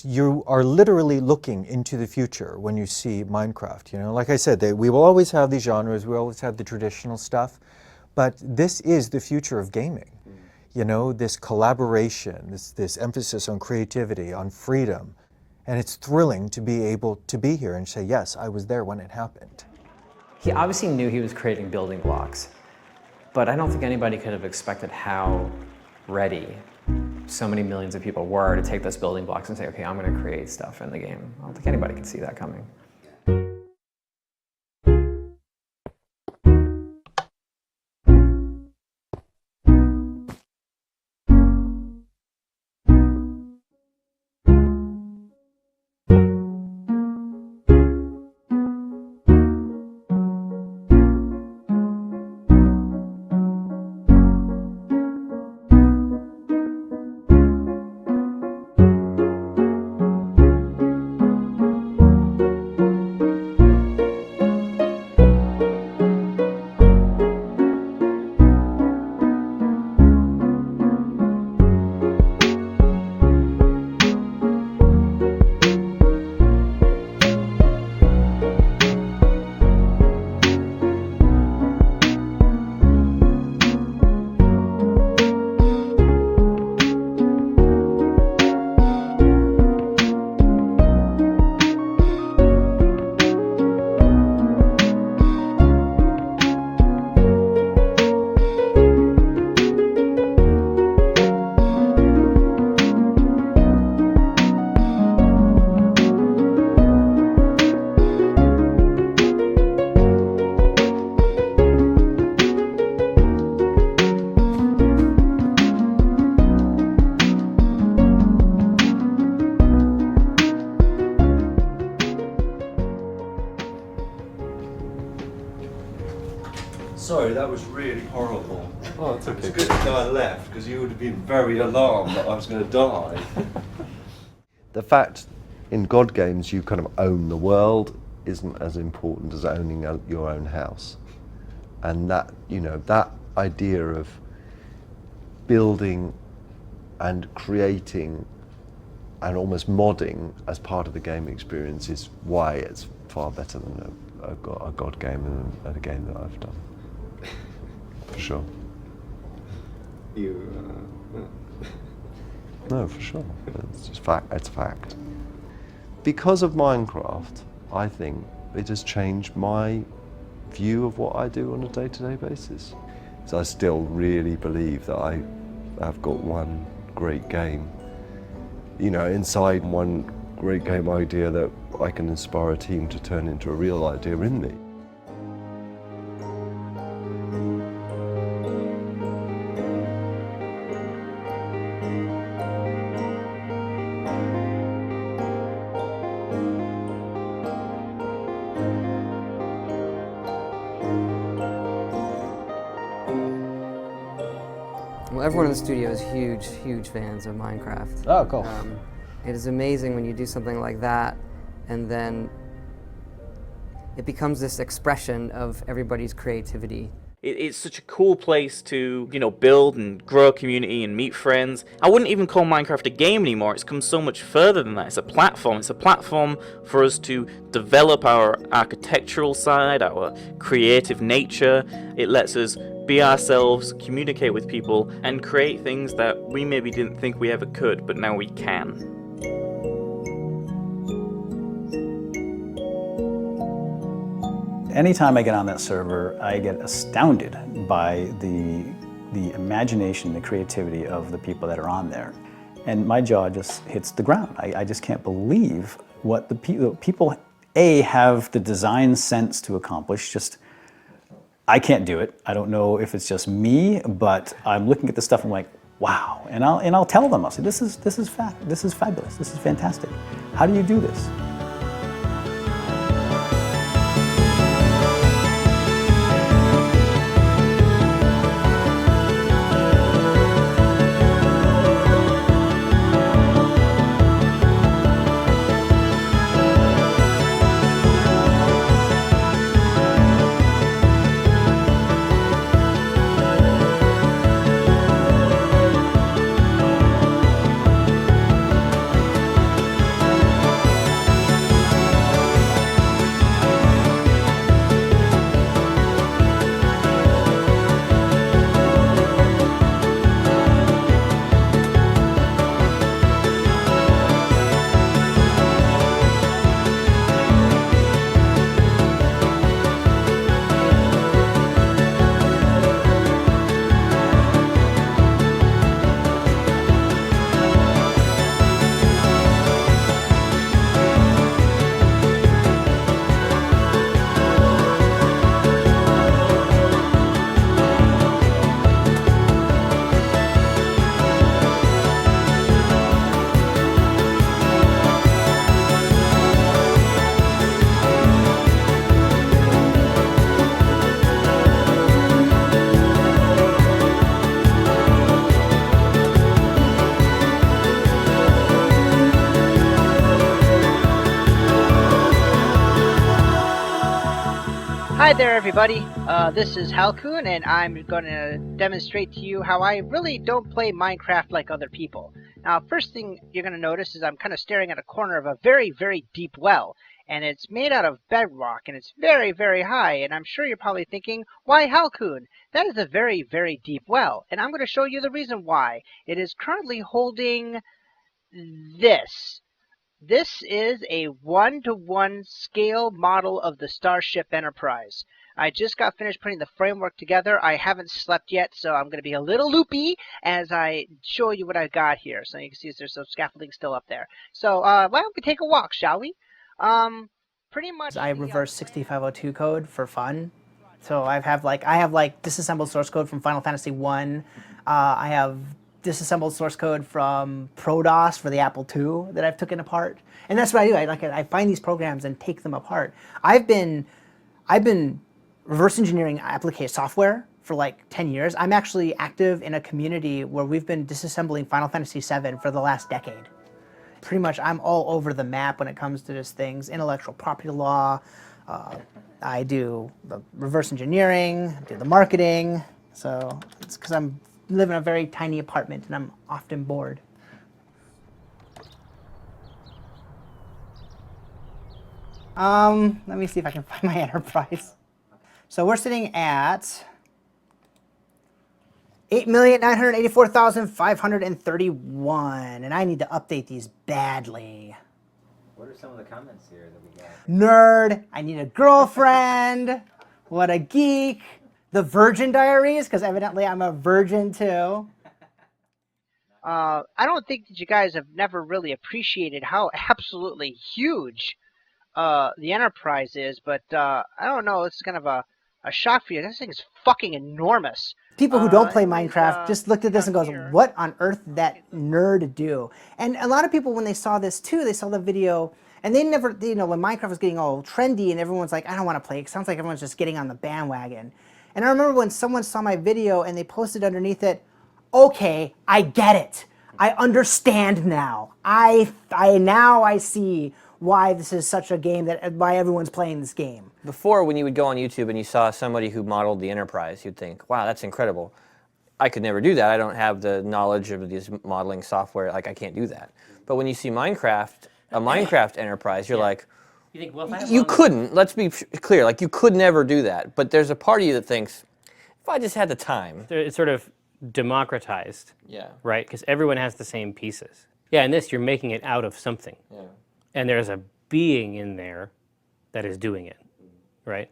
[SPEAKER 9] you are literally looking into the future when you see Minecraft. You know, like I said, we will always have these genres, we always have the traditional stuff, but this is the future of gaming. You know, this collaboration, this emphasis on creativity, on freedom, and it's thrilling to be able to be here and say, yes, I was there when it happened.
[SPEAKER 10] He obviously knew he was creating building blocks, but I don't think anybody could have expected how ready so many millions of people were to take those building blocks and say, okay, I'm going to create stuff in the game. I don't think anybody could see that coming.
[SPEAKER 5] sorry, that was really horrible.
[SPEAKER 29] Oh, it's okay.
[SPEAKER 5] It's good that I left, because you would have been very alarmed that I was going to die. The fact in God games you kind of own the world isn't as important as owning your own house. And that, you know, that idea of building and creating and almost modding as part of the game experience is why it's far better than a God game and a game that I've done. For sure. No, for sure. It's just fact. It's fact. Because of Minecraft, I think it has changed my view of what I do on a day-to-day basis. So I still really believe that I've got one great game, you know, inside one great game idea that I can inspire a team to turn into a real idea in me.
[SPEAKER 6] Well, everyone in the studio is huge fans of Minecraft.
[SPEAKER 7] Oh, cool.
[SPEAKER 6] It is amazing when you do something like that, and then it becomes this expression of everybody's creativity.
[SPEAKER 12] It's such a cool place to, you know, build and grow a community and meet friends. I wouldn't even call Minecraft a game anymore. It's come so much further than that. It's a platform. It's a platform for us to develop our architectural side, our creative nature. It lets us be ourselves, communicate with people, and create things that we maybe didn't think we ever could, but now we can.
[SPEAKER 13] Anytime I get on that server, I get astounded by the imagination, the creativity of the people that are on there. And my jaw just hits the ground. I just can't believe what the people, A, have the design sense to accomplish. Just, I can't do it. I don't know if it's just me, but I'm looking at the stuff and I'm like, wow. And I'll tell them, I'll say, this is fabulous, this is fantastic. How do you do this?
[SPEAKER 17] Hi there, everybody. This is Halcoon, and I'm going to demonstrate to you how I really don't play Minecraft like other people. Now, first thing you're going to notice is I'm kind of staring at a corner of a very, very deep well, and it's made out of bedrock, and it's very, very high, and I'm sure you're probably thinking, why Halcoon? That is a very, very deep well, and I'm going to show you the reason why. It is currently holding this. This is a 1-to-1 scale model of the Starship Enterprise. I just got finished putting the framework together. I haven't slept yet, so I'm going to be a little loopy as I show you what I got here. So you can see there's some scaffolding still up there. So why don't we take a walk, shall we? Pretty much.
[SPEAKER 18] I reverse 6502 code for fun. So I have disassembled source code from Final Fantasy 1. I have disassembled source code from ProDOS for the Apple II that I've taken apart, and that's what I do. I find these programs and take them apart. I've been reverse engineering application software for like 10 years. I'm actually active in a community where we've been disassembling Final Fantasy VII for the last decade. Pretty much I'm all over the map when it comes to just things, intellectual property law. I do the reverse engineering, I do the marketing. So it's because I live in a very tiny apartment and I'm often bored. Let me see if I can find my enterprise. So we're sitting at 8,984,531, and I need to update these badly.
[SPEAKER 1] What are some of the comments here that we got?
[SPEAKER 18] Nerd, I need a girlfriend, what a geek, the Virgin Diaries, because evidently I'm a virgin too.
[SPEAKER 17] I don't think that you guys have never really appreciated how absolutely huge the Enterprise is, but I don't know, it's kind of a shock for you. This thing is fucking enormous.
[SPEAKER 18] People who don't play Minecraft just looked at this and goes, what on earth did that nerd do? And a lot of people, when they saw this too, they saw the video, and they never, you know, when Minecraft was getting all trendy and everyone's like, I don't want to play, it sounds like everyone's just getting on the bandwagon. And I remember when someone saw my video and they posted underneath it, okay, I get it. I understand now. Now I see why this is such a game, why everyone's playing this game.
[SPEAKER 3] Before, when you would go on YouTube and you saw somebody who modeled the Enterprise, you'd think, wow, that's incredible. I could never do that. I don't have the knowledge of this modeling software. Like, I can't do that. But when you see Minecraft, a Minecraft Enterprise, you're like,
[SPEAKER 11] you think, well, if I have
[SPEAKER 3] you couldn't. Let's be clear. Like, you could never do that. But there's a part of you that thinks, if I just had the time.
[SPEAKER 11] It's sort of democratized,
[SPEAKER 3] Yeah.
[SPEAKER 11] right? Because everyone has the same pieces. Yeah, in this, you're making it out of something.
[SPEAKER 3] Yeah.
[SPEAKER 11] And there's a being in there that is doing it, right?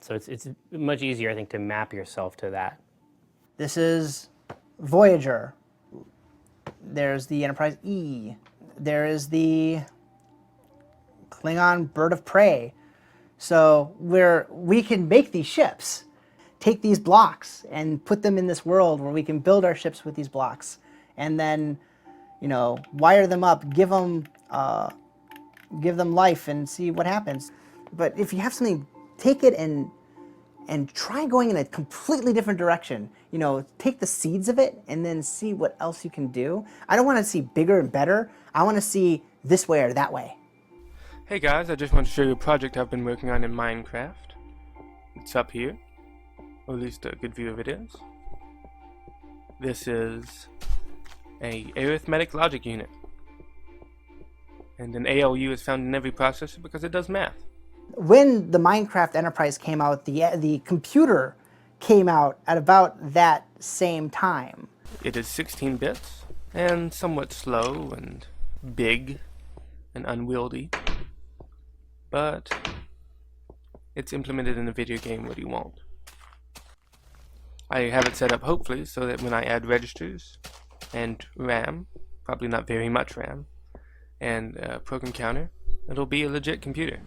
[SPEAKER 11] So it's much easier, I think, to map yourself to that.
[SPEAKER 18] This is Voyager. There's the Enterprise E. There is the Klingon Bird of Prey. So we can make these ships, take these blocks and put them in this world where we can build our ships with these blocks, and then, you know, wire them up, give them life and see what happens. But if you have something, take it and try going in a completely different direction. You know, take the seeds of it and then see what else you can do. I don't want to see bigger and better. I want to see this way or that way.
[SPEAKER 14] Hey guys, I just want to show you a project I've been working on in Minecraft. It's up here, or at least a good view of it is. This is an arithmetic logic unit. And an ALU is found in every processor because it does math.
[SPEAKER 18] When the Minecraft Enterprise came out, the computer came out at about that same time.
[SPEAKER 14] It is 16 bits, and somewhat slow and big and unwieldy. But it's implemented in a video game, what do you want? I have it set up hopefully so that when I add registers and RAM, probably not very much RAM, and a program counter, it'll be a legit computer.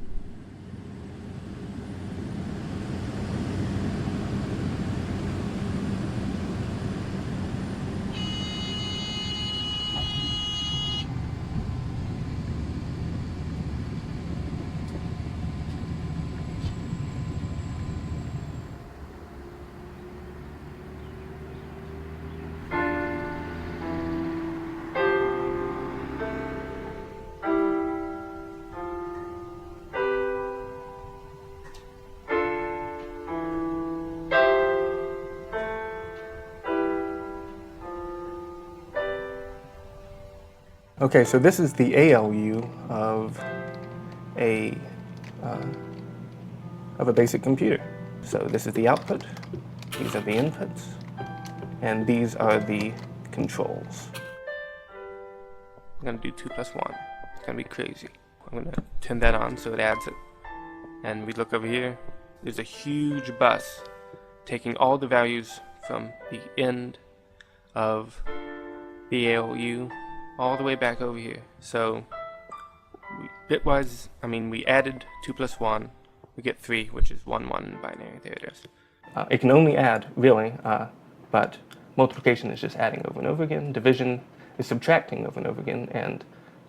[SPEAKER 14] Okay, so this is the ALU of a basic computer. So this is the output, these are the inputs, and these are the controls. I'm gonna do 2 plus 1. It's gonna be crazy. I'm gonna turn that on so it adds it. And we look over here, there's a huge bus taking all the values from the end of the ALU all the way back over here. So bitwise, we added 2 plus 1, we get 3, which is 1, 1 in binary. There it is. It can only add, really, but multiplication is just adding over and over again, division is subtracting over and over again, and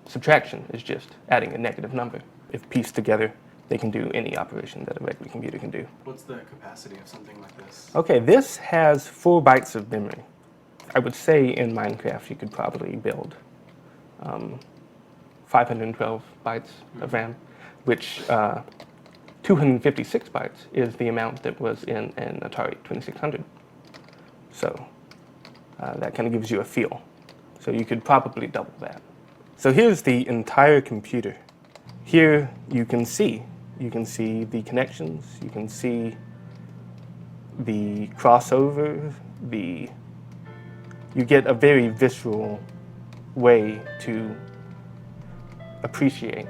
[SPEAKER 14] subtraction is just adding a negative number. If pieced together they can do any operation that a regular computer can do.
[SPEAKER 2] What's the capacity of something like this?
[SPEAKER 14] Okay, this has 4 bytes of memory. I would say in Minecraft you could probably build 512 bytes of RAM, which 256 bytes is the amount that was in an Atari 2600. So that kind of gives you a feel. So you could probably double that. So here's the entire computer. Here you can see the connections, you can see the crossover, you get a very visceral way to appreciate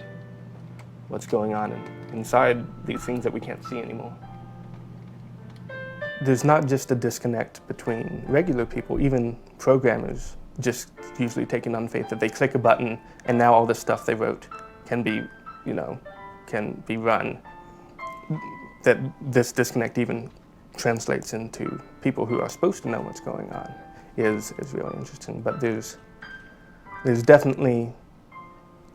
[SPEAKER 14] what's going on inside these things that we can't see anymore. There's not just a disconnect between regular people, even programmers just usually take it on faith that they click a button and now all the stuff they wrote can be, can be run. That this disconnect even translates into people who are supposed to know what's going on is really interesting. But there's definitely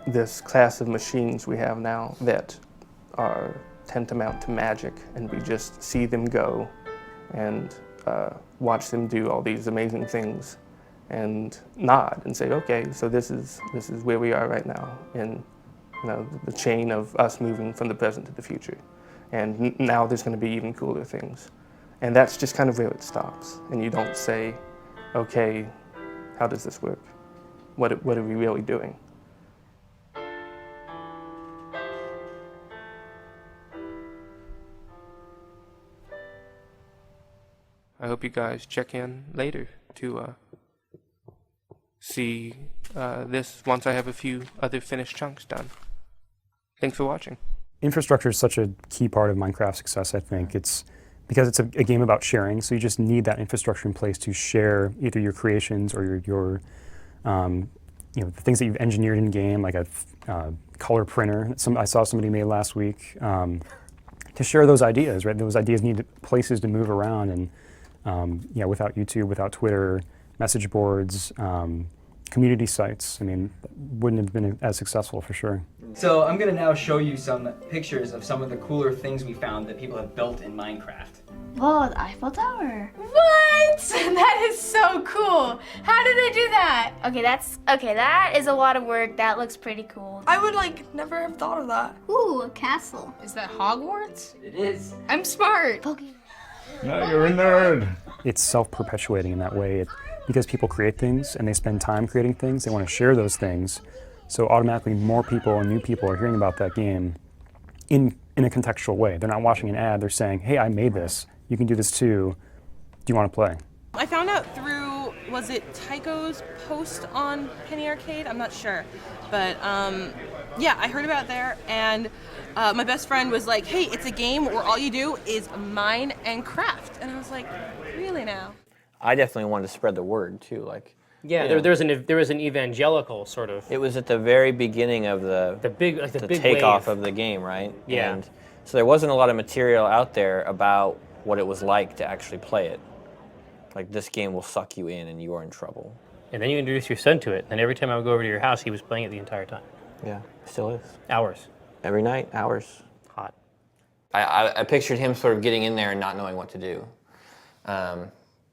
[SPEAKER 14] this class of machines we have now that are tantamount to magic, and we just see them go and watch them do all these amazing things and nod and say, okay, so this is where we are right now in the chain of us moving from the present to the future. And now there's going to be even cooler things. And that's just kind of where it stops. And you don't say, okay, how does this work? What are we really doing? I hope you guys check in later to see this once I have a few other finished chunks done. Thanks for watching.
[SPEAKER 15] Infrastructure is such a key part of Minecraft's success, I think. It's because it's a game about sharing, so you just need that infrastructure in place to share either your creations or your the things that you've engineered in game, like a color printer. I saw somebody made last week to share those ideas. Right, those ideas need places to move around, and without YouTube, without Twitter, message boards, community sites, I mean, wouldn't have been as successful for sure.
[SPEAKER 16] So I'm gonna now show you some pictures of some of the cooler things we found that people have built in Minecraft.
[SPEAKER 19] Whoa, the Eiffel Tower. What? That is so cool. How did they do that? Okay, that is a lot of work. That looks pretty cool.
[SPEAKER 20] I would never have thought of that.
[SPEAKER 19] Ooh, a castle.
[SPEAKER 20] Is that Hogwarts?
[SPEAKER 16] It is.
[SPEAKER 20] I'm smart.
[SPEAKER 15] No, you're a nerd. It's self-perpetuating in that way because people create things and they spend time creating things. They want to share those things. So automatically more people and new people are hearing about that game in a contextual way. They're not watching an ad, they're saying, hey, I made this. You can do this too. Do you want to play?
[SPEAKER 20] I found out through, was it Tycho's post on Penny Arcade? I'm not sure. But yeah, I heard about it there, and my best friend was like, hey, it's a game where all you do is mine and craft. And I was like, really now?
[SPEAKER 3] I definitely wanted to spread the word too,
[SPEAKER 11] Yeah, there was an evangelical sort of.
[SPEAKER 3] It was at the very beginning of the
[SPEAKER 11] big
[SPEAKER 3] takeoff
[SPEAKER 11] wave
[SPEAKER 3] of the game, right?
[SPEAKER 11] Yeah.
[SPEAKER 3] And so there wasn't a lot of material out there about what it was like to actually play it. Like, this game will suck you in and you are in trouble.
[SPEAKER 11] And then you introduce your son to it, and every time I would go over to your house, he was playing it the entire time.
[SPEAKER 3] Yeah, still is.
[SPEAKER 11] Hours.
[SPEAKER 3] Every night, hours.
[SPEAKER 11] Hot.
[SPEAKER 3] I pictured him sort of getting in there and not knowing what to do.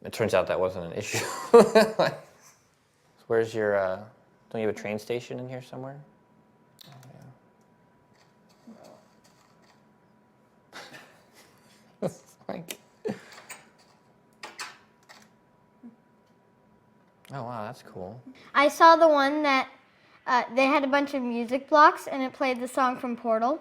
[SPEAKER 3] It turns out that wasn't an issue. Where's your, don't you have a train station in here somewhere? Oh, yeah. Oh, wow, that's cool.
[SPEAKER 19] I saw the one that they had a bunch of music blocks and it played the song from Portal.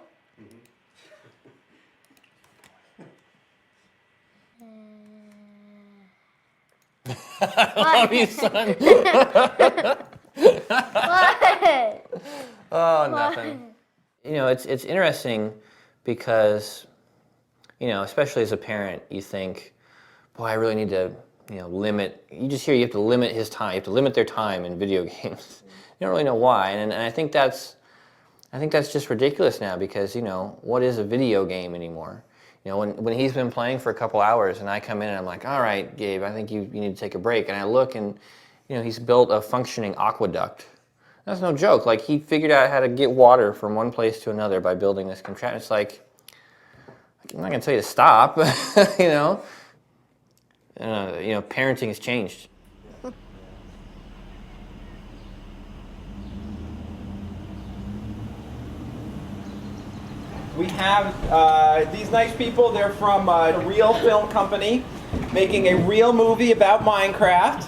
[SPEAKER 3] I love you, son.
[SPEAKER 19] What?
[SPEAKER 3] Oh, nothing. You know, it's interesting because, you know, especially as a parent, you think, boy, I really need to, limit. You just hear you have to limit his time. You have to limit their time in video games. You don't really know why, and I think that's just ridiculous now because, what is a video game anymore? When he's been playing for a couple hours and I come in and I'm like, all right, Gabe, I think you need to take a break. And I look and, he's built a functioning aqueduct That's no joke. Like, he figured out how to get water from one place to another by building this contraption. It's like, I'm not gonna tell you to stop, you know. Parenting has changed.
[SPEAKER 4] We have these nice people. They're from a real film company making a real movie about Minecraft.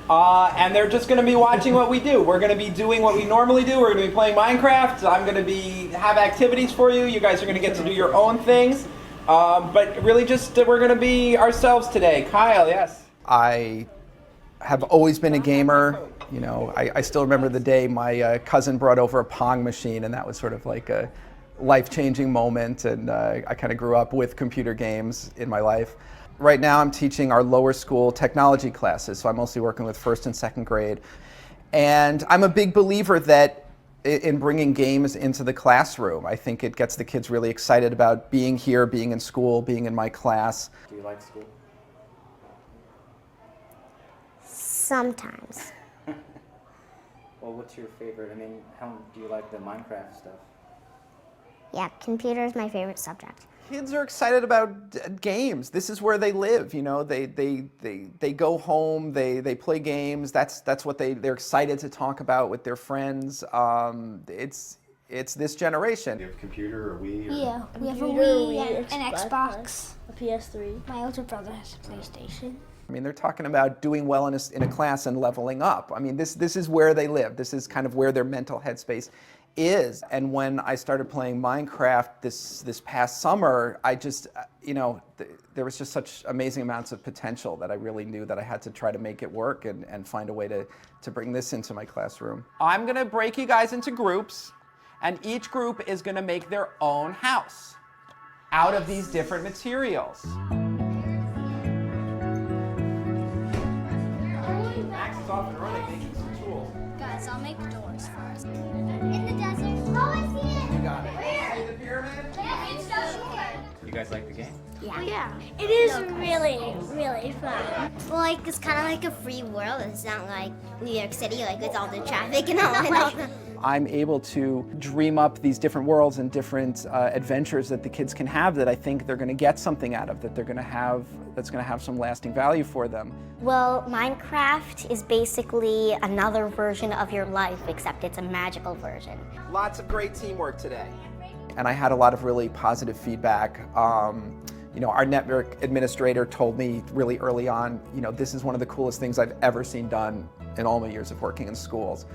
[SPEAKER 4] And they're just going to be watching what we do. We're going to be doing what we normally do. We're going to be playing Minecraft. I'm going to have activities for you. You guys are going to get to do your own things. But really just, we're going to be ourselves today. Kyle, yes?
[SPEAKER 21] I have always been a gamer. You know, I still remember the day my cousin brought over a Pong machine, and that was sort of like a life-changing moment, and I kind of grew up with computer games in my life. Right now I'm teaching our lower school technology classes, so I'm mostly working with 1st and 2nd grade. And I'm a big believer that in bringing games into the classroom. I think it gets the kids really excited about being here, being in school, being in my class.
[SPEAKER 1] Do you like school?
[SPEAKER 22] Sometimes.
[SPEAKER 1] Well, what's your favorite? I mean, how do you like the Minecraft stuff?
[SPEAKER 22] Yeah, computer is my favorite subject.
[SPEAKER 21] Kids are excited about games. This is where they live, you know. They go home, they play games. That's what they're excited to talk about with their friends. It's this generation.
[SPEAKER 1] Do you have a computer or Wii? Or?
[SPEAKER 22] Yeah, we have a
[SPEAKER 23] Computer,
[SPEAKER 22] Wii and an
[SPEAKER 23] Xbox,
[SPEAKER 22] Xbox.
[SPEAKER 23] a PS3.
[SPEAKER 22] My older brother has a PlayStation.
[SPEAKER 21] I mean, they're talking about doing well in a class and leveling up. I mean, this is where they live. This is kind of where their mental headspace is. And when I started playing Minecraft this past summer, I just, there was just such amazing amounts of potential that I really knew that I had to try to make it work and find a way to bring this into my classroom. I'm gonna break you guys into groups, and each group is gonna make their own house out of these different materials. Max is off and running, making some tools.
[SPEAKER 22] Guys, I'll make doors first. In the desert. Oh, I see it.
[SPEAKER 21] You got it.
[SPEAKER 22] Where?
[SPEAKER 21] See the pyramid?
[SPEAKER 22] Yeah, it's so short.
[SPEAKER 1] You guys like the game?
[SPEAKER 22] Yeah. Oh, yeah. It is really, really fun. Well, like, it's kind of like a free world. It's not like New York City, like with all the traffic and all that.
[SPEAKER 21] I'm able to dream up these different worlds and different adventures that the kids can have that I think they're going to get something out of, that they're going to have, that's going to have some lasting value for them.
[SPEAKER 22] Well, Minecraft is basically another version of your life, except it's a magical version.
[SPEAKER 21] Lots of great teamwork today. And I had a lot of really positive feedback. Our network administrator told me really early on, this is one of the coolest things I've ever seen done in all my years of working in schools.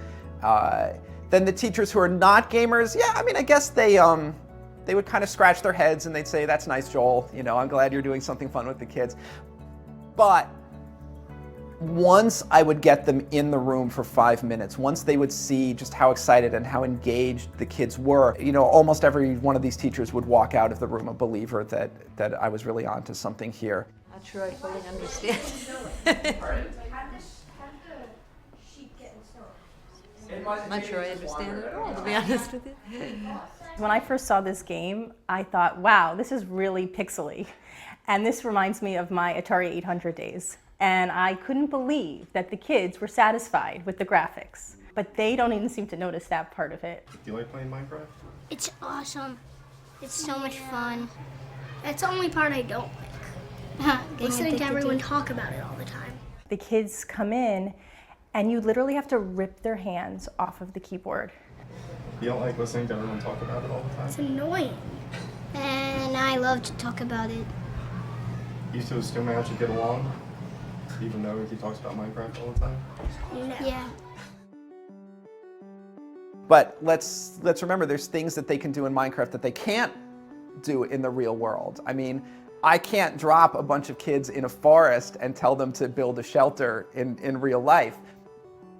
[SPEAKER 21] Then the teachers who are not gamers, yeah, I mean, I guess they would kind of scratch their heads and they'd say, that's nice, Joel, I'm glad you're doing something fun with the kids. But once I would get them in the room for 5 minutes, once they would see just how excited and how engaged the kids were, almost every one of these teachers would walk out of the room a believer that I was really onto something here.
[SPEAKER 24] Not sure I fully understand. I'm not sure I understand it at all, to be honest with you.
[SPEAKER 25] When I first saw this game, I thought, wow, this is really pixely. And this reminds me of my Atari 800 days. And I couldn't believe that the kids were satisfied with the graphics. But they don't even seem to notice that part of it.
[SPEAKER 26] Do you like playing Minecraft?
[SPEAKER 22] It's awesome. It's so much fun. That's the only part I don't like. Listening to everyone talk about it all the time.
[SPEAKER 25] The kids come in and you literally have to rip their hands off of the keyboard.
[SPEAKER 26] You don't like listening to everyone talk about it all the time?
[SPEAKER 22] It's annoying. And I love to talk about it.
[SPEAKER 26] You two still manage to get along, even though he talks about Minecraft all the time?
[SPEAKER 22] Yeah.
[SPEAKER 21] But let's remember there's things that they can do in Minecraft that they can't do in the real world. I mean, I can't drop a bunch of kids in a forest and tell them to build a shelter in real life.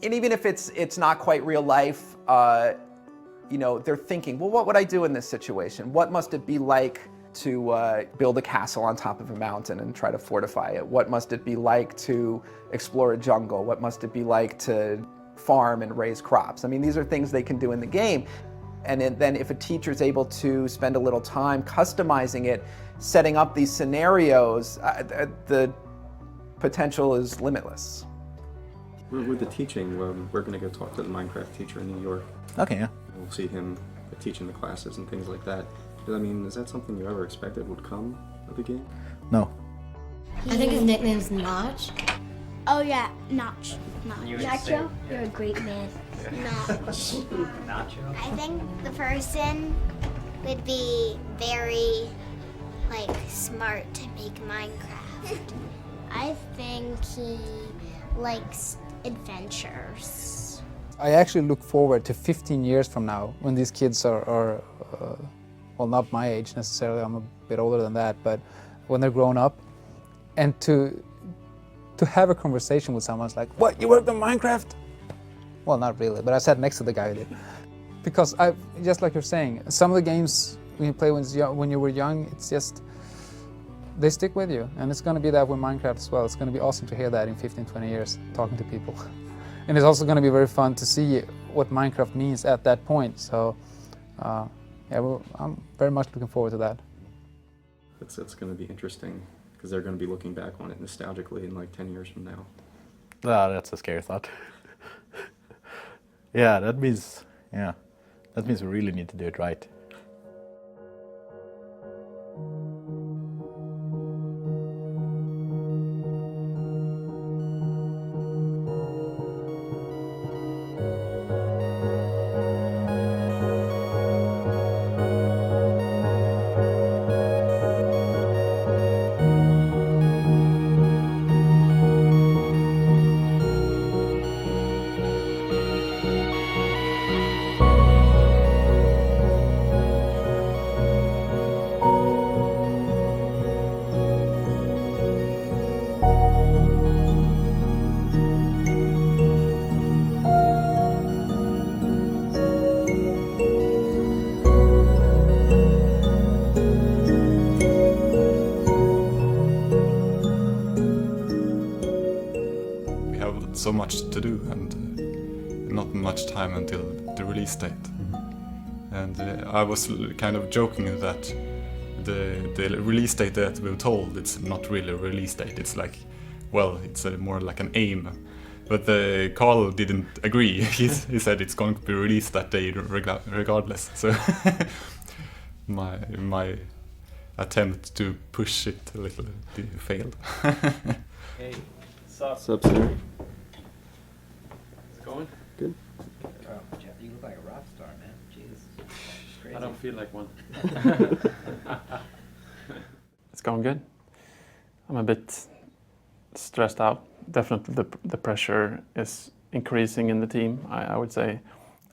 [SPEAKER 21] And even if it's not quite real life, they're thinking, well, what would I do in this situation? What must it be like to build a castle on top of a mountain and try to fortify it? What must it be like to explore a jungle? What must it be like to farm and raise crops? I mean, these are things they can do in the game. And then if a teacher's able to spend a little time customizing it, setting up these scenarios, the potential is limitless.
[SPEAKER 5] With the teaching, we're going to go talk to the Minecraft teacher in New York.
[SPEAKER 13] Okay, yeah.
[SPEAKER 5] We'll see him teaching the classes and things like that. I mean, is that something you ever expected would come of the game?
[SPEAKER 13] No.
[SPEAKER 22] I think his nickname's Notch. Oh yeah, Notch. Nacho, you're a great man. Notch.
[SPEAKER 16] Nacho.
[SPEAKER 22] I think the person would be very, smart to make Minecraft. I think he likes adventures.
[SPEAKER 7] I actually look forward to 15 years from now when these kids are well, not my age necessarily, I'm a bit older than that, but when they're grown up, and to have a conversation with someone, it's like, what, you worked on Minecraft? Well, not really, but I sat next to the guy who did. Because just like you're saying, some of the games when you play when you were young, it's just, they stick with you. And it's going to be that with Minecraft as well. It's going to be awesome to hear that in 15, 20 years, talking to people. And it's also going to be very fun to see what Minecraft means at that point. So, yeah, I'm very much looking forward to that.
[SPEAKER 5] It's going to be interesting, because they're going to be looking back on it nostalgically in like 10 years from now.
[SPEAKER 8] Oh, that's a scary thought. Yeah, that means we really need to do it right.
[SPEAKER 9] So much to do and not much time until the release date. And I was kind of joking that the release date that we were told, it's not really a release date, it's like, well, it's more like an aim. But Carl didn't agree. He said it's going to be released that day regardless. So my attempt to push it a little failed.
[SPEAKER 2] Hey, sup?
[SPEAKER 5] Sup, sir?
[SPEAKER 2] Going?
[SPEAKER 5] Good.
[SPEAKER 16] Oh, Jeff, you look like a rock star, man. Jesus. Crazy.
[SPEAKER 2] I don't feel like one. It's going good. I'm a bit stressed out. Definitely the pressure is increasing in the team, I would say.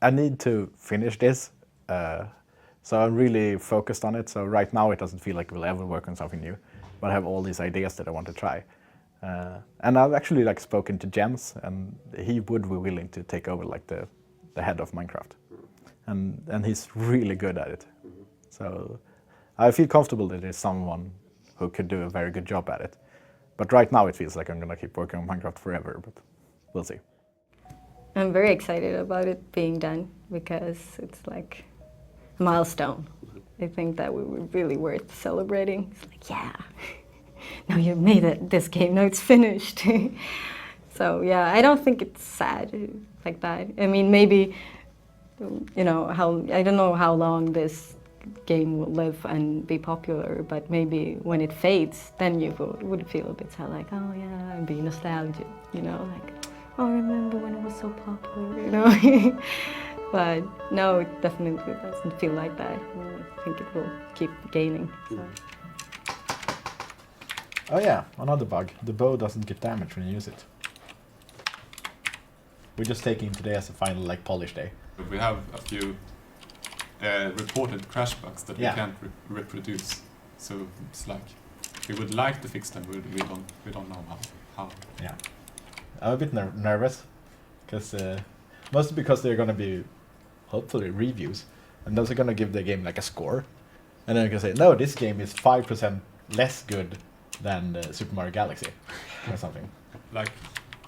[SPEAKER 8] I need to finish this, so I'm really focused on it. So right now it doesn't feel like we'll ever work on something new, but I have all these ideas that I want to try. And I've actually spoken to Jens, and he would be willing to take over the head of Minecraft, and he's really good at it. So I feel comfortable that there's someone who could do a very good job at it. But right now it feels like I'm gonna keep working on Minecraft forever, but we'll see.
[SPEAKER 10] I'm very excited about it being done because it's like a milestone. I think that we were really worth celebrating. It's like, yeah. Now you've made it, this game, now it's finished. So yeah, I don't think it's sad like that. I mean, maybe, I don't know how long this game will live and be popular, but maybe when it fades, then you would feel a bit sad, like, oh yeah, and be nostalgic, like, oh, remember when it was so popular, But no, it definitely doesn't feel like that. I think it will keep gaining. So.
[SPEAKER 8] Oh yeah, another bug. The bow doesn't get damaged when you use it. We're just taking today as a final polish day.
[SPEAKER 9] We have a few reported crash bugs that we can't reproduce. So it's like we would like to fix them, but we don't know how.
[SPEAKER 8] Yeah, I'm a bit nervous because mostly because they're gonna be hopefully reviews, and those are gonna give the game a score, and then you can say no, this game is 5% less good than Super Mario Galaxy or something.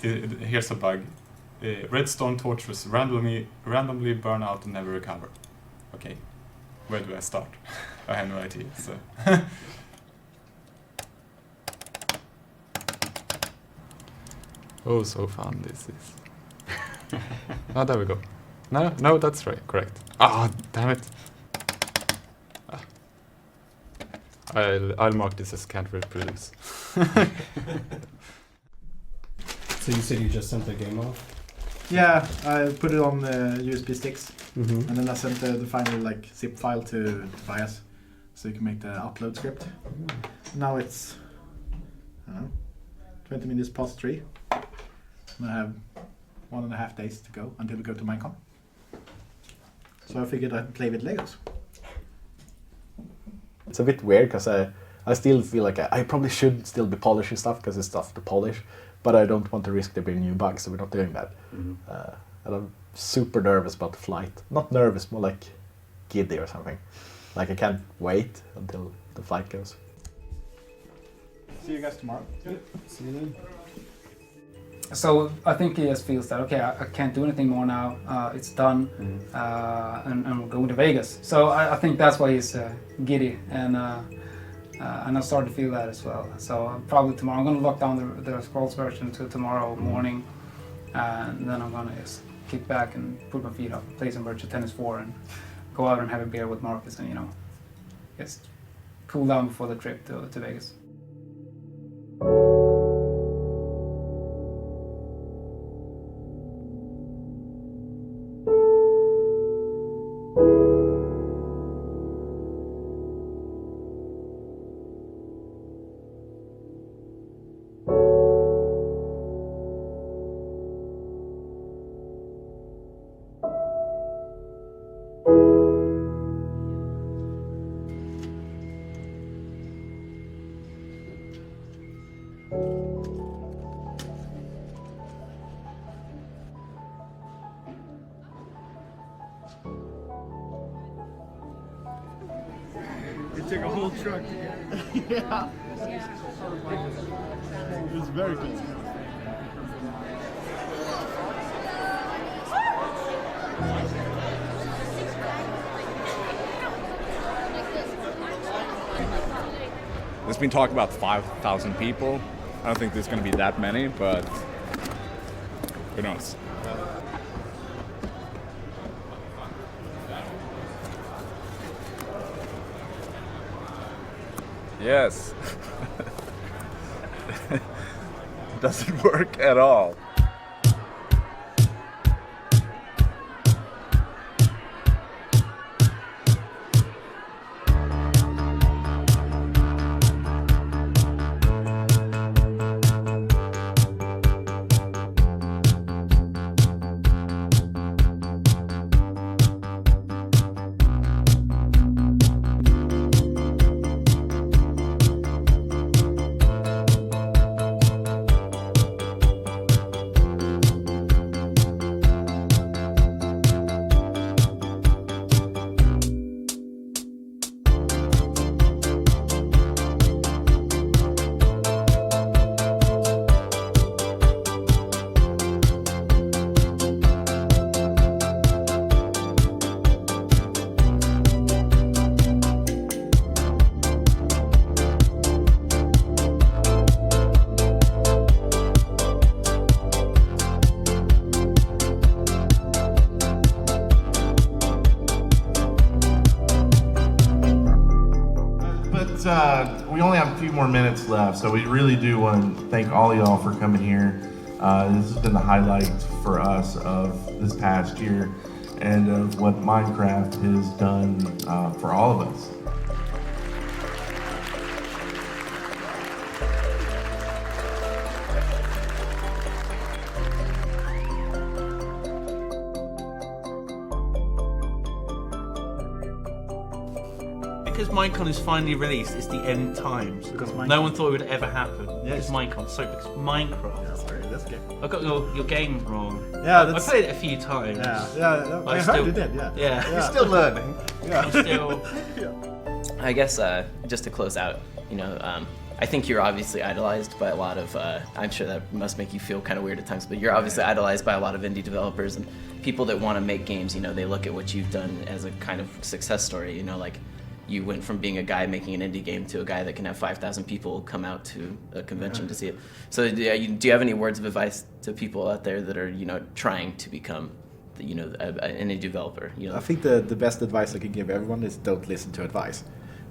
[SPEAKER 9] Here's a bug. Redstone torches randomly burn out and never recover. Okay, where do I start? I have no idea. So. Oh, so fun this is. Oh, there we go. No, that's right, correct. Ah, damn it. Ah. I'll mark this as can't reproduce.
[SPEAKER 6] So you said you just sent the game off?
[SPEAKER 8] Yeah, I put it on USB sticks,
[SPEAKER 6] Mhm.
[SPEAKER 8] and then I sent the final like zip file to Tobias, so you can make the upload script. Now it's, I don't know, 20 minutes past 3. And I have 1.5 days to go until we go to Minecon. So I figured I'd play with Legos. It's a bit weird because I still feel like I probably should still be polishing stuff because it's stuff to polish, but I don't want to risk there being new bugs, so we're not doing that. And I'm super nervous about the flight. Not nervous, more like giddy or something. Like I can't wait until the flight goes. See you guys tomorrow.
[SPEAKER 6] Yep. See you then.
[SPEAKER 7] So I think he just feels that, okay, I can't do anything more now, it's done, and we're going to Vegas. So I think that's why he's giddy, and I started to feel that as well. So probably tomorrow, I'm going to lock down the Scrolls version to tomorrow morning, and then I'm going to just kick back and put my feet up, play some Virtua Tennis 4, and go out and have a beer with Marcus, and just cool down before the trip to Vegas.
[SPEAKER 12] It took a whole truck to get it. Yeah. It was very cool.
[SPEAKER 14] There's been talk about 5,000 people. I don't think there's going to be that many, but who knows? Yes. Doesn't work at all.
[SPEAKER 17] We only have a few more minutes left, so we really do want to thank all y'all for coming here. This has been the highlight for us of this past year and of what Minecraft has done for all of us.
[SPEAKER 18] Because Minecon is finally released, it's the end times. No one thought it would ever happen.
[SPEAKER 8] Yes.
[SPEAKER 18] It's Minecon. So because Minecraft.
[SPEAKER 8] Yeah, sorry, that's good.
[SPEAKER 18] I got your game wrong.
[SPEAKER 8] Yeah,
[SPEAKER 18] I
[SPEAKER 8] that's...
[SPEAKER 18] played it a few times.
[SPEAKER 8] Yeah, I heard you did, yeah.
[SPEAKER 18] Yeah.
[SPEAKER 8] You're still learning. Yeah.
[SPEAKER 18] I'm still...
[SPEAKER 23] I guess just to close out, I think you're obviously idolized by a lot of, I'm sure that must make you feel kind of weird at times, but you're obviously idolized by a lot of indie developers and people that want to make games. They look at what you've done as a kind of success story. Like you went from being a guy making an indie game to a guy that can have 5,000 people come out to a convention to see it. So do you have any words of advice to people out there that are, you know, trying to become, you know, an indie developer? You know?
[SPEAKER 8] I think the best advice I can give everyone is don't listen to advice.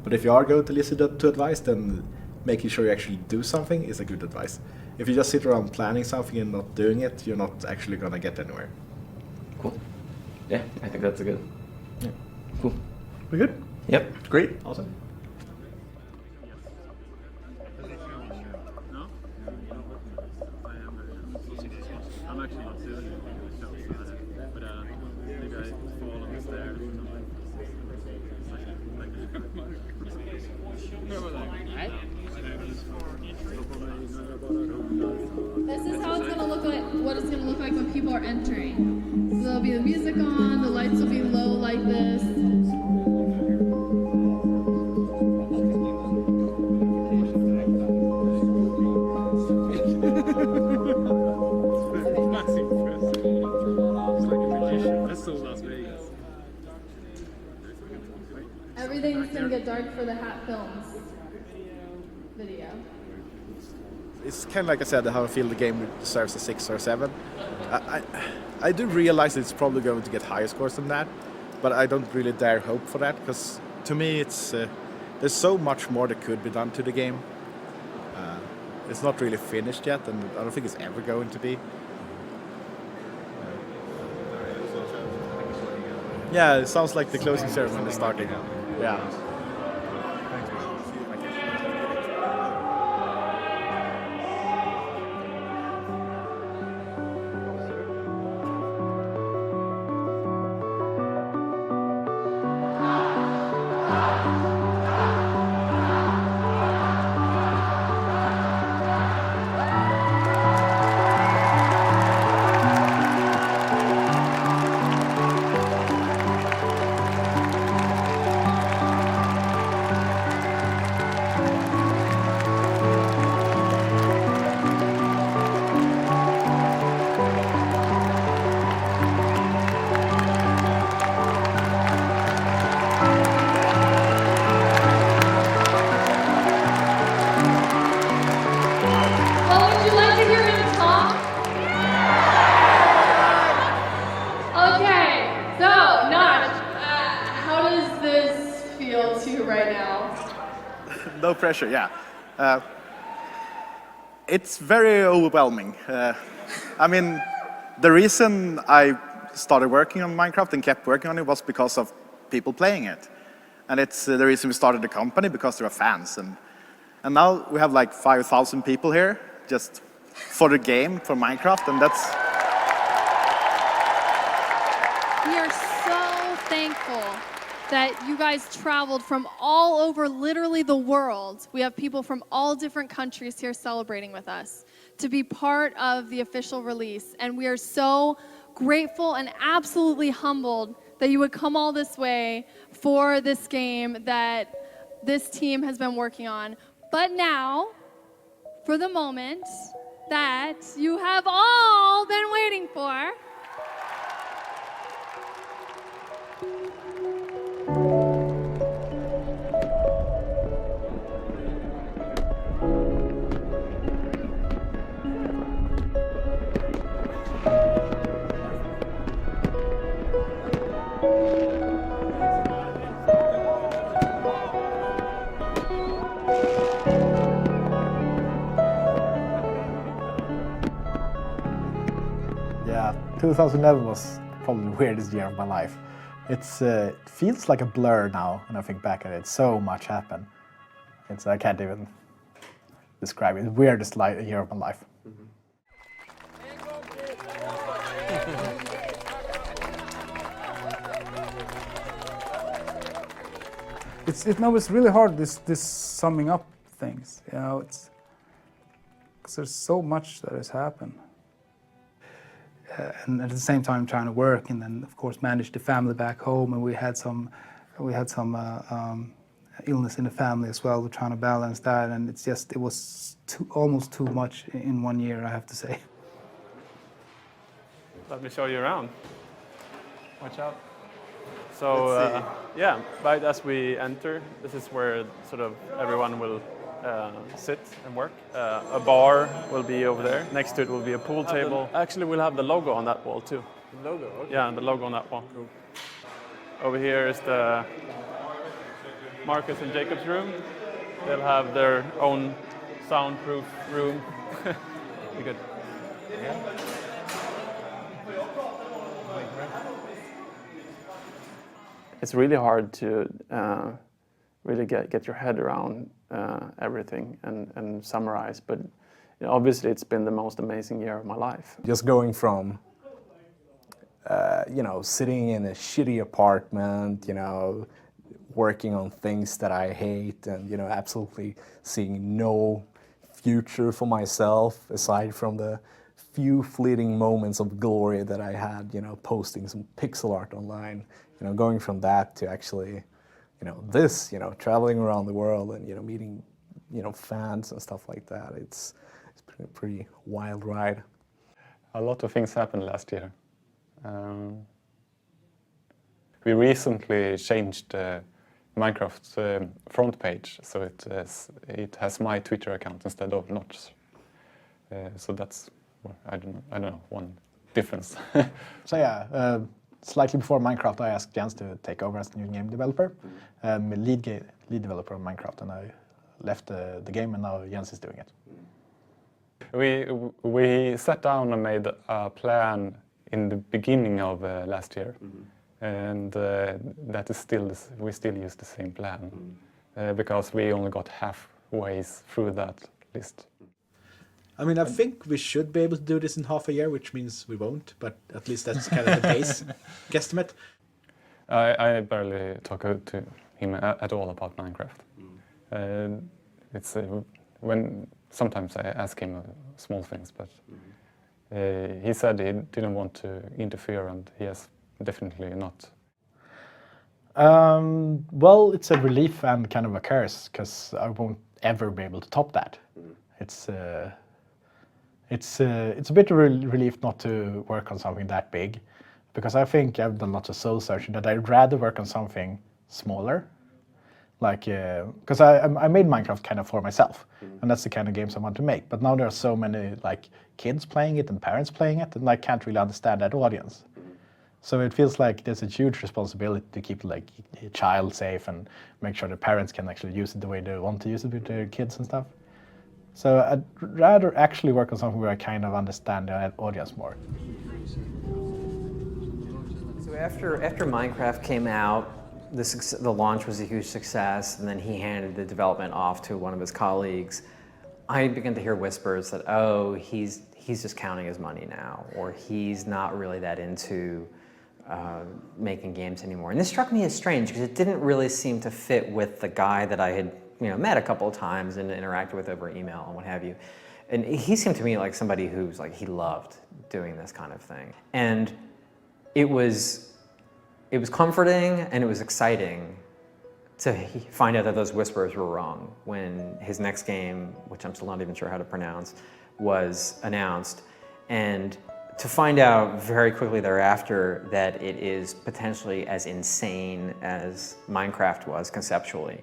[SPEAKER 8] But if you are going to listen to advice, then making sure you actually do something is a good advice. If you just sit around planning something and not doing it, you're not actually going to get anywhere.
[SPEAKER 23] Cool. Yeah, I think that's a good. Yeah. Cool.
[SPEAKER 8] We good?
[SPEAKER 23] Yep.
[SPEAKER 8] Great. Awesome.
[SPEAKER 2] I'm actually not doing it myself, but maybe I fall on the stairs.
[SPEAKER 3] This is how it's gonna look like. What it's gonna look like when people are entering. So there'll be the music on. The lights will be low like this. Everything's gonna get dark for the Hat Films video.
[SPEAKER 4] It's kind of like I said, how I feel the game deserves a 6 or 7. I do realize it's probably going to get higher scores than that, but I don't really dare hope for that, because to me it's there's so much more that could be done to the game. It's not really finished yet, and I don't think it's ever going to be. Yeah, it sounds like the closing ceremony is starting. Yeah. No pressure, yeah. It's very overwhelming. I mean, the reason I started working on Minecraft and kept working on it was because of people playing it. And it's the reason we started the company, because there are fans. And now we have like 5,000 people here just for the game, for Minecraft, and that's...
[SPEAKER 3] We are so thankful that you guys traveled from all over literally the world. We have people from all different countries here celebrating with us to be part of the official release. And we are so grateful and absolutely humbled that you would come all this way for this game that this team has been working on. But now, for the moment that you have all been waiting for,
[SPEAKER 8] Yeah, 2011 was probably the weirdest year of my life. It feels like a blur now when I think back at it. So much happened. I can't even describe it. The weirdest year of my life.
[SPEAKER 7] It's really hard, this summing up things, you know, it's because there's so much that has happened. And at the same time trying to work, and then of course manage the family back home, and we had some illness in the family as well. We're trying to balance that, and it was almost too much in 1 year, I have to say.
[SPEAKER 2] Let me show you around. Watch out. So yeah, right as we enter, this is where sort of everyone will sit and work. A bar will be over there. Next to it will be a pool table. Actually, we'll have the logo on that wall too.
[SPEAKER 4] The logo? Okay.
[SPEAKER 2] Yeah, the logo on that wall. Cool. Over here is the Marcus and Jacob's room. They'll have their own soundproof room. Be good. Yeah. It's really hard to really get your head around everything and summarize, but obviously it's been the most amazing year of my life.
[SPEAKER 8] Just going from, sitting in a shitty apartment, working on things that I hate and, absolutely seeing no future for myself aside from the few fleeting moments of glory that I had, posting some pixel art online, going from that to actually, traveling around the world and, meeting, fans and stuff like that. It's been a pretty wild ride.
[SPEAKER 1] A lot of things happened last year. We recently changed Minecraft's front page, so it has my Twitter account instead of Notch's. So that's, I don't know, one difference.
[SPEAKER 8] So yeah, slightly before Minecraft, I asked Jens to take over as the new game developer, lead developer of Minecraft, and I left the game, and now Jens is doing it.
[SPEAKER 1] We sat down and made a plan in the beginning of last year, and that is we still use the same plan because we only got halfway through that list.
[SPEAKER 8] I mean, I think we should be able to do this in half a year, which means we won't, but at least that's kind of the base guesstimate.
[SPEAKER 1] I barely talk to him at all about Minecraft. It's when sometimes I ask him small things, but he said he didn't want to interfere, and he has definitely not.
[SPEAKER 8] Well, it's a relief and kind of a curse, because I won't ever be able to top that. It's a bit of a relief not to work on something that big, because I think I've done lots of soul searching that I'd rather work on something smaller. Like, because I made Minecraft kind of for myself, and that's the kind of games I want to make. But now there are so many like kids playing it and parents playing it, and I can't really understand that audience. So it feels like there's a huge responsibility to keep like a child safe and make sure the parents can actually use it the way they want to use it with their kids and stuff. So I'd rather actually work on something where I kind of understand the audience more.
[SPEAKER 11] So after Minecraft came out, the launch was a huge success, and then he handed the development off to one of his colleagues. I began to hear whispers that, oh, he's just counting his money now, or he's not really that into making games anymore. And this struck me as strange because it didn't really seem to fit with the guy that I had met a couple of times and interacted with over email and what have you. And he seemed to me like somebody who's like, he loved doing this kind of thing. And it was comforting and it was exciting to find out that those whispers were wrong when his next game, which I'm still not even sure how to pronounce, was announced. And to find out very quickly thereafter that it is potentially as insane as Minecraft was conceptually.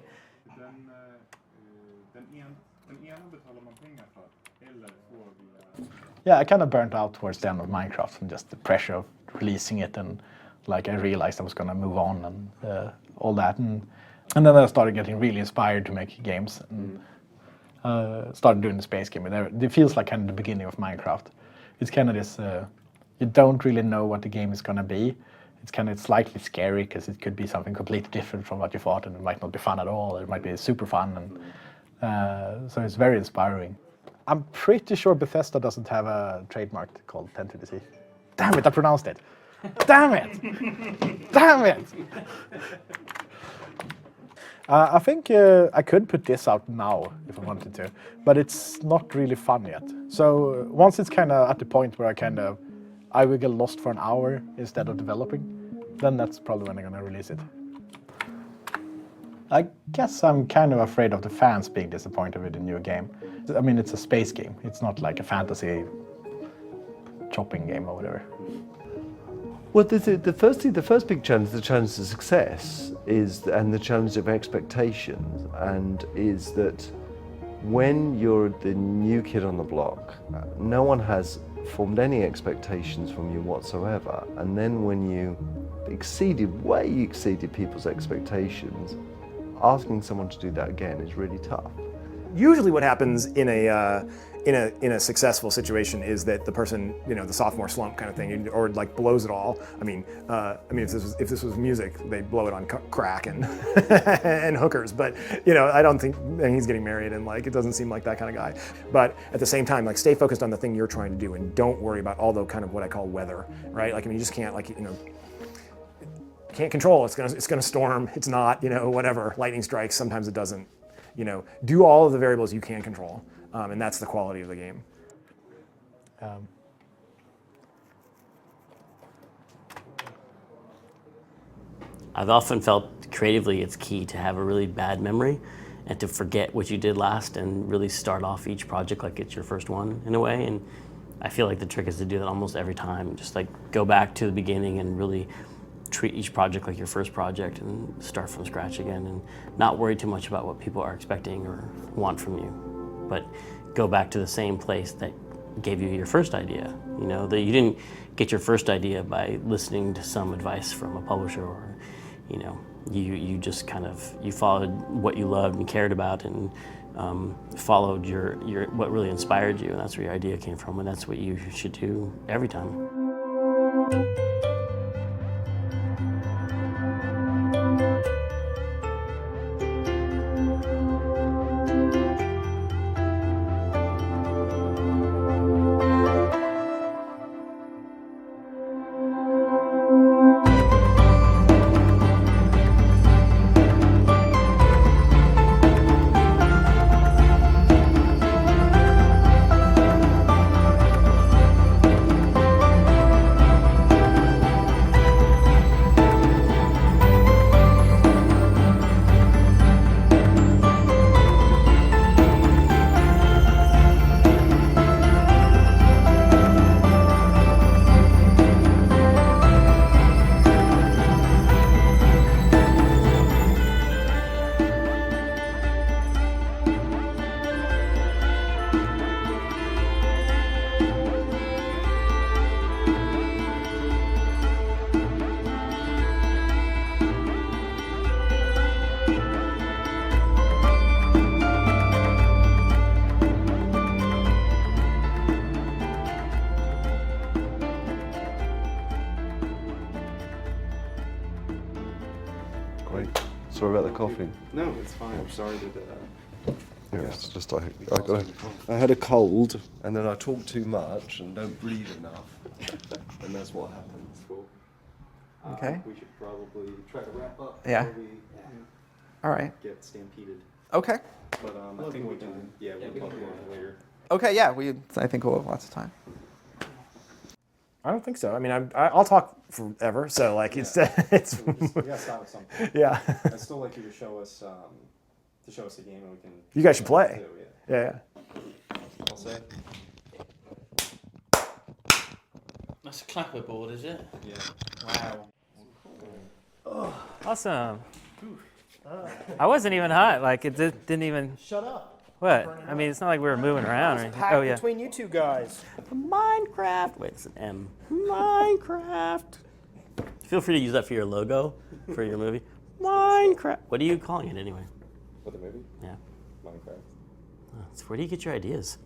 [SPEAKER 8] Yeah, I kind of burnt out towards the end of Minecraft and just the pressure of releasing it, and like I realized I was going to move on and all that, and then I started getting really inspired to make games and started doing the space game. And it feels like kind of the beginning of Minecraft. It's kind of this, you don't really know what the game is going to be. It's kind of slightly scary because it could be something completely different from what you thought, and it might not be fun at all, or it might be super fun, and so it's very inspiring. I'm pretty sure Bethesda doesn't have a trademark called 10 to the C. Damn it, I pronounced it. Damn it! Damn it! I think I could put this out now if I wanted to, but it's not really fun yet. So once it's kind of at the point where I will get lost for an hour instead of developing, then that's probably when I'm going to release it. I guess I'm kind of afraid of the fans being disappointed with the new game. I mean, it's a space game. It's not like a fantasy chopping game or whatever.
[SPEAKER 15] Well, the first big challenge, the challenge to success, and the challenge of expectations, and is that when you're the new kid on the block, no one has formed any expectations from you whatsoever, and then when you way exceeded people's expectations, asking someone to do that again is really tough.
[SPEAKER 19] Usually what happens in a successful situation is that the person, the sophomore slump kind of thing, or like blows it all. I mean, if this was music, they'd blow it on crack and and hookers. But I don't think he's getting married, and like it doesn't seem like that kind of guy. But at the same time, like stay focused on the thing you're trying to do, and don't worry about all the kind of what I call weather, right? Like you just can't can't control. It's gonna storm. It's not whatever. Lightning strikes. Sometimes it doesn't. Do all of the variables you can control, and that's the quality of the game.
[SPEAKER 20] I've often felt creatively it's key to have a really bad memory and to forget what you did last and really start off each project like it's your first one in a way. And I feel like the trick is to do that almost every time. Just like go back to the beginning and really treat each project like your first project and start from scratch again and not worry too much about what people are expecting or want from you. But go back to the same place that gave you your first idea. That you didn't get your first idea by listening to some advice from a publisher or, you just you followed what you loved and cared about and followed your what really inspired you, and that's where your idea came from, and that's what you should do every time.
[SPEAKER 15] Great. Sorry about the coffee.
[SPEAKER 5] No, it's fine. I'm sorry that.
[SPEAKER 15] Yeah, it's just I had a cold, and then I talk too much and don't breathe enough, and that's what happens.
[SPEAKER 5] Cool.
[SPEAKER 21] Okay.
[SPEAKER 5] We should probably try to wrap up.
[SPEAKER 21] Yeah.
[SPEAKER 5] Before we
[SPEAKER 21] All right.
[SPEAKER 5] get stampeded.
[SPEAKER 21] Okay.
[SPEAKER 5] But I think we can. Yeah, we'll talk about it later.
[SPEAKER 21] Okay. Yeah. I think we'll have lots of time.
[SPEAKER 19] I don't think so. I mean, I'll talk forever. So like, it's.
[SPEAKER 5] We gotta start with something.
[SPEAKER 19] Yeah.
[SPEAKER 5] I'd still like you to show us the game, and we can.
[SPEAKER 19] You guys should play.
[SPEAKER 5] Too,
[SPEAKER 19] yeah.
[SPEAKER 5] I'll say.
[SPEAKER 18] That's a clapperboard, is it?
[SPEAKER 5] Yeah.
[SPEAKER 18] Wow.
[SPEAKER 24] Oh, awesome. I wasn't even hot. Like it didn't even.
[SPEAKER 25] Shut up.
[SPEAKER 24] What? I mean, it's not like we were moving around or anything. Oh yeah.
[SPEAKER 25] Between you two guys.
[SPEAKER 20] Minecraft. Wait, it's an M. Minecraft. Feel free to use that for your logo for your movie. Minecraft. What are you calling it anyway?
[SPEAKER 5] For the movie?
[SPEAKER 20] Yeah.
[SPEAKER 5] Minecraft.
[SPEAKER 20] So where do you get your ideas?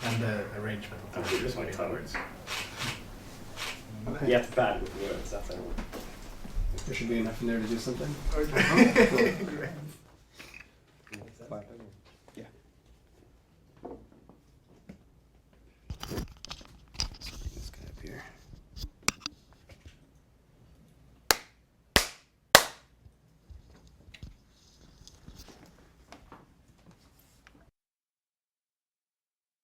[SPEAKER 6] And the arrangement of the words.
[SPEAKER 10] Get bad with words, that's everyone.
[SPEAKER 6] There should be enough in there to do something.
[SPEAKER 10] Okay.